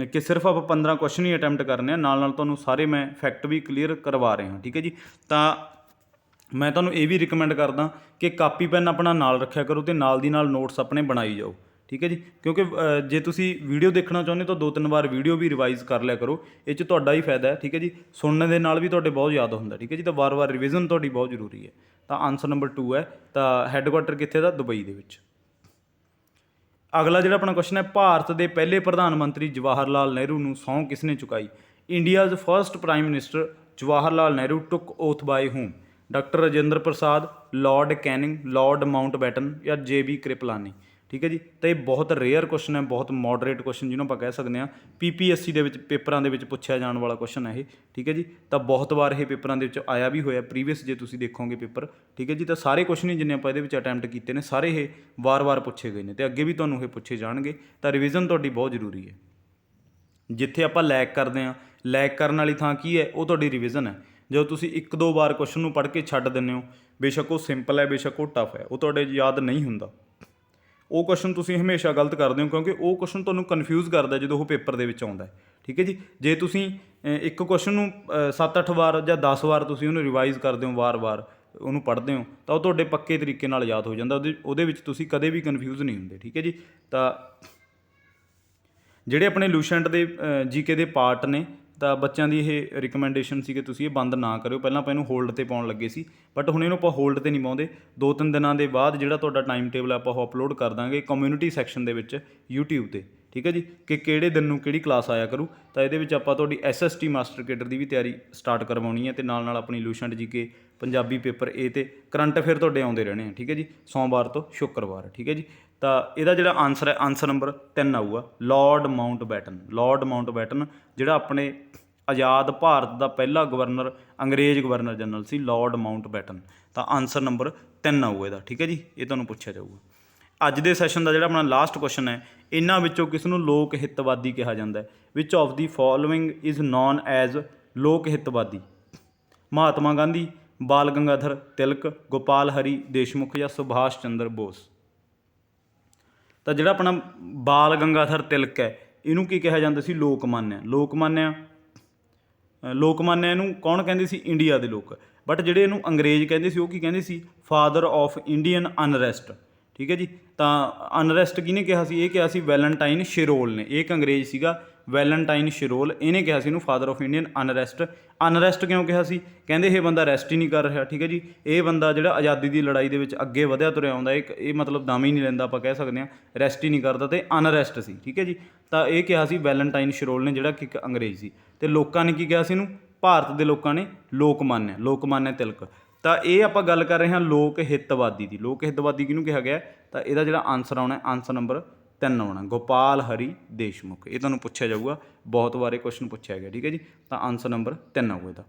ਕਿ ਸਿਰਫ ਆਪਾਂ 15 ਕੁਐਸਚਨ ਹੀ ਅਟੈਂਪਟ ਕਰਨੇ ਆ, ਨਾਲ ਤੁਹਾਨੂੰ ਸਾਰੇ ਮੈਂ ਫੈਕਟ ਵੀ ਕਲੀਅਰ ਕਰਵਾ ਰਿਹਾ, ਠੀਕ ਹੈ ਜੀ। ਤਾਂ ਮੈਂ ਤੁਹਾਨੂੰ ਇਹ ਵੀ ਰਿਕਮੈਂਡ ਕਰਦਾ ਕਿ ਕਾਪੀ ਪੈਨ ਆਪਣਾ ਨਾਲ ਰੱਖਿਆ ਕਰੋ ਅਤੇ ਨਾਲ ਦੀ ਨਾਲ ਨੋਟਸ ਆਪਣੇ ਬਣਾਈ ਜਾਓ, ਠੀਕ ਹੈ ਜੀ। ਕਿਉਂਕਿ ਜੇ ਤੁਸੀਂ ਵੀਡੀਓ ਦੇਖਣਾ ਚਾਹੁੰਦੇ ਤਾਂ 2-3 ਵਾਰ ਵੀਡੀਓ ਵੀ ਰਿਵਾਈਜ਼ ਕਰ ਲਿਆ ਕਰੋ, ਇਹ 'ਚ ਤੁਹਾਡਾ ਹੀ ਫਾਇਦਾ ਹੈ, ਠੀਕ ਹੈ ਜੀ। ਸੁਣਨ ਦੇ ਨਾਲ ਵੀ ਤੁਹਾਡੇ ਬਹੁਤ ਯਾਦ ਹੁੰਦਾ, ਠੀਕ ਹੈ ਜੀ। ਤਾਂ ਵਾਰ-ਵਾਰ ਰਿਵੀਜ਼ਨ ਤੁਹਾਡੀ ਬਹੁਤ ਜ਼ਰੂਰੀ ਹੈ। ਤਾਂ ਆਨਸਰ ਨੰਬਰ 2 ਹੈ। ਤਾਂ ਹੈੱਡਕੁਆਟਰ ਕਿੱਥੇ ਦਾ? ਦੁਬਈ ਦੇ ਵਿੱਚ। ਅਗਲਾ ਜਿਹੜਾ ਆਪਣਾ ਕੁਐਸਚਨ ਹੈ, ਭਾਰਤ ਦੇ ਪਹਿਲੇ ਪ੍ਰਧਾਨ ਮੰਤਰੀ ਜਵਾਹਰ ਲਾਲ ਨਹਿਰੂ ਨੂੰ ਸਹੁੰ ਕਿਸ ਨੇ ਚੁਕਾਈ? India's first prime minister Jawahar Lal Nehru took oath by whom? Doctor Rajendra Prasad, lord Canning, lord Mountbatten ਜਾਂ JB ਕ੍ਰਿਪਲਾਨੀ? ਠੀਕ ਹੈ ਜੀ। ਤਾਂ ਇਹ ਬਹੁਤ ਰੇਅਰ ਕੁਐਸਚਨ ਹੈ, ਬਹੁਤ ਮੋਡਰੇਟ ਕੁਐਸਚਨ ਜਿਹਨੂੰ ਆਪਾਂ ਕਹਿ ਸਕਦੇ ਹਾਂ। PPSC ਦੇ ਵਿੱਚ ਪੇਪਰਾਂ ਦੇ ਵਿੱਚ ਪੁੱਛਿਆ ਜਾਣ ਵਾਲਾ ਕੁਐਸਚਨ ਹੈ ਇਹ, ਠੀਕ ਹੈ ਜੀ। ਤਾਂ ਬਹੁਤ ਵਾਰ ਇਹ ਪੇਪਰਾਂ ਦੇ ਵਿੱਚ ਆਇਆ ਵੀ ਹੋਇਆ ਪ੍ਰੀਵੀਅਸ, ਜੇ ਤੁਸੀਂ ਦੇਖੋਗੇ ਪੇਪਰ, ਠੀਕ ਹੈ ਜੀ। ਤਾਂ ਸਾਰੇ ਕੁਐਸਚਨ ਹੀ ਜਿੰਨੇ ਆਪਾਂ ਇਹਦੇ ਵਿੱਚ ਅਟੈਂਪਟ ਕੀਤੇ ਨੇ, ਸਾਰੇ ਇਹ ਵਾਰ-ਵਾਰ ਪੁੱਛੇ ਗਏ ਨੇ ਅਤੇ ਅੱਗੇ ਵੀ ਤੁਹਾਨੂੰ ਇਹ ਪੁੱਛੇ ਜਾਣਗੇ। ਤਾਂ ਰਿਵੀਜ਼ਨ ਤੁਹਾਡੀ ਬਹੁਤ ਜ਼ਰੂਰੀ ਹੈ। ਜਿੱਥੇ ਆਪਾਂ ਲੈਕ ਕਰਦੇ ਹਾਂ, ਲੈਕ ਕਰਨ ਵਾਲੀ ਥਾਂ ਕੀ ਹੈ? ਉਹ ਤੁਹਾਡੀ ਰਿਵੀਜ਼ਨ ਹੈ। ਜਦੋਂ ਤੁਸੀਂ 1-2 ਵਾਰ ਕੁਐਸਚਨ ਨੂੰ ਪੜ੍ਹ ਕੇ ਛੱਡ ਦਿੰਦੇ ਹੋ, ਬੇਸ਼ੱਕ ਉਹ ਸਿੰਪਲ ਹੈ, ਬੇਸ਼ੱਕ ਉਹ ਟਫ ਹੈ, ਉਹ ਤੁਹਾਡੇ ਯਾਦ ਨਹੀਂ ਹੁੰਦਾ। ਉਹ ਕੁਐਸਚਨ ਤੁਸੀਂ ਹਮੇਸ਼ਾ ਗਲਤ ਕਰਦੇ ਹੋ, ਕਿਉਂਕਿ ਉਹ ਕੁਐਸਚਨ ਤੁਹਾਨੂੰ ਕਨਫਿਊਜ਼ ਕਰਦਾ ਜਦੋਂ ਉਹ ਪੇਪਰ ਦੇ ਵਿੱਚ ਆਉਂਦਾ, ਠੀਕ ਹੈ ਜੀ। ਜੇ ਤੁਸੀਂ ਇੱਕ ਕੁਐਸਚਨ ਨੂੰ 7-8 ਵਾਰ ਜਾਂ 10 ਵਾਰ ਤੁਸੀਂ ਉਹਨੂੰ ਰਿਵਾਈਜ਼ ਕਰਦੇ ਹੋ, ਵਾਰ-ਵਾਰ ਉਹਨੂੰ ਪੜ੍ਹਦੇ ਹੋ, ਤਾਂ ਉਹ ਤੁਹਾਡੇ ਪੱਕੇ ਤਰੀਕੇ ਨਾਲ ਯਾਦ ਹੋ ਜਾਂਦਾ। ਉਹਦੇ ਵਿੱਚ ਤੁਸੀਂ ਕਦੇ ਵੀ ਕਨਫਿਊਜ਼ ਨਹੀਂ ਹੁੰਦੇ, ਠੀਕ ਹੈ ਜੀ। ਤਾਂ ਜਿਹੜੇ ਆਪਣੇ ਲੂਸੈਂਟ ਦੇ GK ਦੇ ਪਾਰਟ ਨੇ, ਤਾਂ ਬੱਚਿਆਂ ਦੀ ਇਹ ਰਿਕਮੈਂਡੇਸ਼ਨ ਸੀ ਕਿ ਤੁਸੀਂ ਇਹ ਬੰਦ ਨਾ ਕਰਿਓ। ਪਹਿਲਾਂ ਆਪਾਂ ਇਹਨੂੰ ਹੋਲਡ 'ਤੇ ਪਾਉਣ ਲੱਗੇ ਸੀ, ਬਟ ਹੁਣ ਇਹਨੂੰ ਆਪਾਂ ਹੋਲਡ 'ਤੇ ਨਹੀਂ ਪਾਉਂਦੇ। 2-3 ਦਿਨਾਂ ਦੇ ਬਾਅਦ ਜਿਹੜਾ ਤੁਹਾਡਾ ਟਾਈਮ ਟੇਬਲ ਆਪਾਂ ਉਹ ਅਪਲੋਡ ਕਰ ਦਾਂਗੇ ਕਮਿਊਨਿਟੀ ਸੈਕਸ਼ਨ ਦੇ ਵਿੱਚ YouTube 'ਤੇ, ਠੀਕ ਹੈ ਜੀ, ਕਿ ਕਿਹੜੇ ਦਿਨ ਨੂੰ ਕਿਹੜੀ ਕਲਾਸ ਆਇਆ ਕਰੂ। ਤਾਂ ਇਹਦੇ ਵਿੱਚ ਆਪਾਂ ਤੁਹਾਡੀ SST ਮਾਸਟਰ ਕੇਡਰ ਦੀ ਵੀ ਤਿਆਰੀ ਸਟਾਰਟ ਕਰਵਾਉਣੀ ਹੈ, ਅਤੇ ਨਾਲ ਆਪਣੀ Lucent GK Punjabi paper A ਤੇ ਕਰੰਟ ਅਫੇਅਰ ਤੁਹਾਡੇ ਆਉਂਦੇ ਰਹਿਣੇ ਆ, ਠੀਕ ਹੈ ਜੀ, ਸੋਮਵਾਰ ਤੋਂ ਸ਼ੁੱਕਰਵਾਰ, ਠੀਕ ਹੈ ਜੀ। ਤਾਂ ਇਹਦਾ ਜਿਹੜਾ ਆਨਸਰ ਹੈ, ਆਨਸਰ ਨੰਬਰ 3 ਆਊਗਾ, ਲਾਰਡ ਮਾਊਂਟਬੈਟਨ। ਲਾਰਡ ਮਾਊਂਟਬੈਟਨ ਜਿਹੜਾ ਆਪਣੇ ਆਜ਼ਾਦ ਭਾਰਤ ਦਾ ਪਹਿਲਾ ਗਵਰਨਰ, ਅੰਗਰੇਜ਼ ਗਵਰਨਰ ਜਨਰਲ ਸੀ, ਲਾਰਡ ਮਾਊਂਟਬੈਟਨ। ਤਾਂ ਆਨਸਰ ਨੰਬਰ 3 ਆਊਗਾ ਇਹਦਾ, ਠੀਕ ਹੈ ਜੀ। ਇਹ ਤੁਹਾਨੂੰ ਪੁੱਛਿਆ ਜਾਊਗਾ। ਅੱਜ ਦੇ ਸੈਸ਼ਨ ਦਾ ਜਿਹੜਾ ਆਪਣਾ ਲਾਸਟ ਕੁਐਸਚਨ ਹੈ, ਇਹਨਾਂ ਵਿੱਚੋਂ ਕਿਸ ਨੂੰ ਲੋਕ ਹਿੱਤਵਾਦੀ ਕਿਹਾ ਜਾਂਦਾ ਹੈ? Which of the following is known as ਲੋਕ ਹਿੱਤਵਾਦੀ? ਮਹਾਤਮਾ ਗਾਂਧੀ, ਬਾਲ ਗੰਗਾਧਰ ਤਿਲਕ, ਗੋਪਾਲ ਹਰੀ ਦੇਸ਼ਮੁਖ ਜਾਂ ਸੁਭਾਸ਼ ਚੰਦਰ ਬੋਸ। ਤਾਂ ਜਿਹੜਾ ਆਪਣਾ ਬਾਲ ਗੰਗਾਧਰ ਤਿਲਕ ਹੈ ਇਹਨੂੰ ਕੀ ਕਿਹਾ ਜਾਂਦਾ ਸੀ? ਲੋਕਮਾਨਿਆ। ਲੋਕਮਾਨਿਆ ਇਹਨੂੰ ਕੌਣ ਕਹਿੰਦੇ ਸੀ? ਇੰਡੀਆ ਦੇ ਲੋਕ। ਬਟ ਜਿਹੜੇ ਇਹਨੂੰ ਅੰਗਰੇਜ਼ ਕਹਿੰਦੇ ਸੀ ਉਹ ਕੀ ਕਹਿੰਦੇ ਸੀ? Father of Indian unrest. ਠੀਕ ਹੈ ਜੀ। ਤਾਂ ਅਨਰੈਸਟ ਕਿਹਨੇ ਕਿਹਾ ਸੀ? ਇਹ ਕਿਹਾ ਸੀ ਵੈਲੈਂਟਾਈਨ ਸ਼ਿਰੋਲ ਨੇ। ਇਹ ਇੱਕ ਅੰਗਰੇਜ਼ ਸੀਗਾ ਵੈਲੈਂਟਾਈਨ ਸ਼ਿਰੋਲ, ਇਹਨੇ ਕਿਹਾ ਸੀ ਇਹਨੂੰ father of Indian unrest. Unrest ਕਿਉਂ ਕਿਹਾ ਸੀ? ਕਹਿੰਦੇ ਇਹ ਬੰਦਾ ਰੈਸਟ ਹੀ ਨਹੀਂ ਕਰ ਰਿਹਾ। ਠੀਕ ਹੈ ਜੀ। ਇਹ ਬੰਦਾ ਜਿਹੜਾ ਆਜ਼ਾਦੀ ਦੀ ਲੜਾਈ ਦੇ ਵਿੱਚ ਅੱਗੇ ਵਧਿਆ ਤੁਰਿਆ ਆਉਂਦਾ, ਇਹ ਮਤਲਬ ਦਮ ਹੀ ਨਹੀਂ ਲੈਂਦਾ, ਆਪਾਂ ਕਹਿ ਸਕਦੇ ਹਾਂ ਰੈਸਟ ਹੀ ਨਹੀਂ ਕਰਦਾ, ਅਤੇ ਅਨਰੈਸਟ ਸੀ। ਠੀਕ ਹੈ ਜੀ। ਤਾਂ ਇਹ ਕਿਹਾ ਸੀ ਵੈਲੈਂਟਾਈਨ ਸ਼ਿਰੋਲ ਨੇ, ਜਿਹੜਾ ਕਿ ਇੱਕ ਅੰਗਰੇਜ਼ ਸੀ। ਅਤੇ ਲੋਕਾਂ ਨੇ ਕੀ ਕਿਹਾ ਸੀ ਇਹਨੂੰ? ਭਾਰਤ ਦੇ ਲੋਕਾਂ ਨੇ ਲੋਕਮਾਨਿਆ ਤਿਲਕ। ਤਾਂ ਇਹ ਆਪਾਂ ਗੱਲ ਕਰ ਰਹੇ ਹਾਂ ਲੋਕ ਹਿੱਤਵਾਦੀ ਦੀ। ਲੋਕ ਹਿੱਤਵਾਦੀ ਕਿਹਨੂੰ ਕਿਹਾ ਗਿਆ? ਤਾਂ ਇਹਦਾ ਜਿਹੜਾ ਆਨਸਰ ਆਉਣਾ, ਆਨਸਰ ਨੰਬਰ 3 ਆਉਣਾ, ਗੋਪਾਲ ਹਰੀ ਦੇਸ਼ਮੁਖ। ਇਹ ਤੁਹਾਨੂੰ ਪੁੱਛਿਆ ਜਾਊਗਾ, ਬਹੁਤ ਵਾਰ ਇਹ ਕੁਐਸਚਨ ਪੁੱਛਿਆ ਗਿਆ। ਠੀਕ ਹੈ ਜੀ। ਤਾਂ ਆਨਸਰ ਨੰਬਰ 3 ਆਊਗਾ ਇਹਦਾ।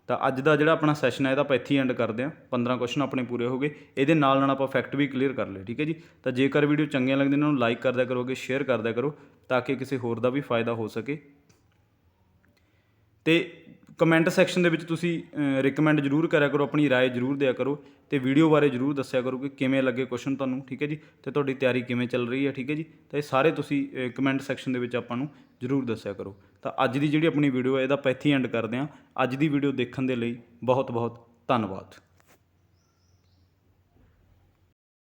ਤਾਂ ਅੱਜ ਦਾ ਜਿਹੜਾ ਆਪਣਾ ਸੈਸ਼ਨ ਹੈ ਇਹਦਾ ਆਪਾਂ ਇੱਥੇ ਹੀ ਐਂਡ ਕਰਦੇ ਹਾਂ। 15 ਕੁਐਸਚਨ ਆਪਣੇ ਪੂਰੇ ਹੋ ਗਏ। ਇਹਦੇ ਨਾਲ ਨਾਲ ਆਪਾਂ ਫੈਕਟ ਵੀ ਕਲੀਅਰ ਕਰ ਲਏ। ਠੀਕ ਹੈ ਜੀ। ਤਾਂ ਜੇਕਰ ਵੀਡੀਓ ਚੰਗੀਆਂ ਲੱਗਦੀਆਂ ਇਹਨਾਂ ਨੂੰ ਲਾਈਕ ਕਰ ਦਿਆ ਕਰੋਗੇ, ਸ਼ੇਅਰ ਕਰ ਦਿਆ ਕਰੋ, ਤਾਂ ਕਿ ਕਿਸੇ ਹੋਰ ਦਾ ਵੀ ਫਾਇਦਾ ਹੋ ਸਕੇ। ਅਤੇ ਕਮੈਂਟ ਸੈਕਸ਼ਨ ਦੇ ਵਿੱਚ ਤੁਸੀਂ ਰਿਕਮੈਂਡ ਜ਼ਰੂਰ ਕਰਿਆ ਕਰੋ, ਆਪਣੀ ਰਾਏ ਜ਼ਰੂਰ ਦਿਆ ਕਰੋ, ਅਤੇ ਵੀਡੀਓ ਬਾਰੇ ਜ਼ਰੂਰ ਦੱਸਿਆ ਕਰੋ ਕਿ ਕਿਵੇਂ ਲੱਗੇ ਕੁਐਸਚਨ ਤੁਹਾਨੂੰ। ਠੀਕ ਹੈ ਜੀ। ਅਤੇ ਤੁਹਾਡੀ ਤਿਆਰੀ ਕਿਵੇਂ ਚੱਲ ਰਹੀ ਹੈ। ਠੀਕ ਹੈ ਜੀ। ਤਾਂ ਇਹ ਸਾਰੇ ਤੁਸੀਂ ਕਮੈਂਟ ਸੈਕਸ਼ਨ ਦੇ ਵਿੱਚ ਆਪਾਂ ਨੂੰ ਜ਼ਰੂਰ ਦੱਸਿਆ ਕਰੋ। ਤਾਂ ਅੱਜ ਦੀ ਜਿਹੜੀ ਆਪਣੀ ਵੀਡੀਓ ਹੈ ਇਹਦਾ ਆਪਾਂ ਇੱਥੇ ਹੀ ਐਂਡ ਕਰਦੇ ਹਾਂ। ਅੱਜ ਦੀ ਵੀਡੀਓ ਦੇਖਣ ਦੇ ਲਈ ਬਹੁਤ ਬਹੁਤ ਧੰਨਵਾਦ।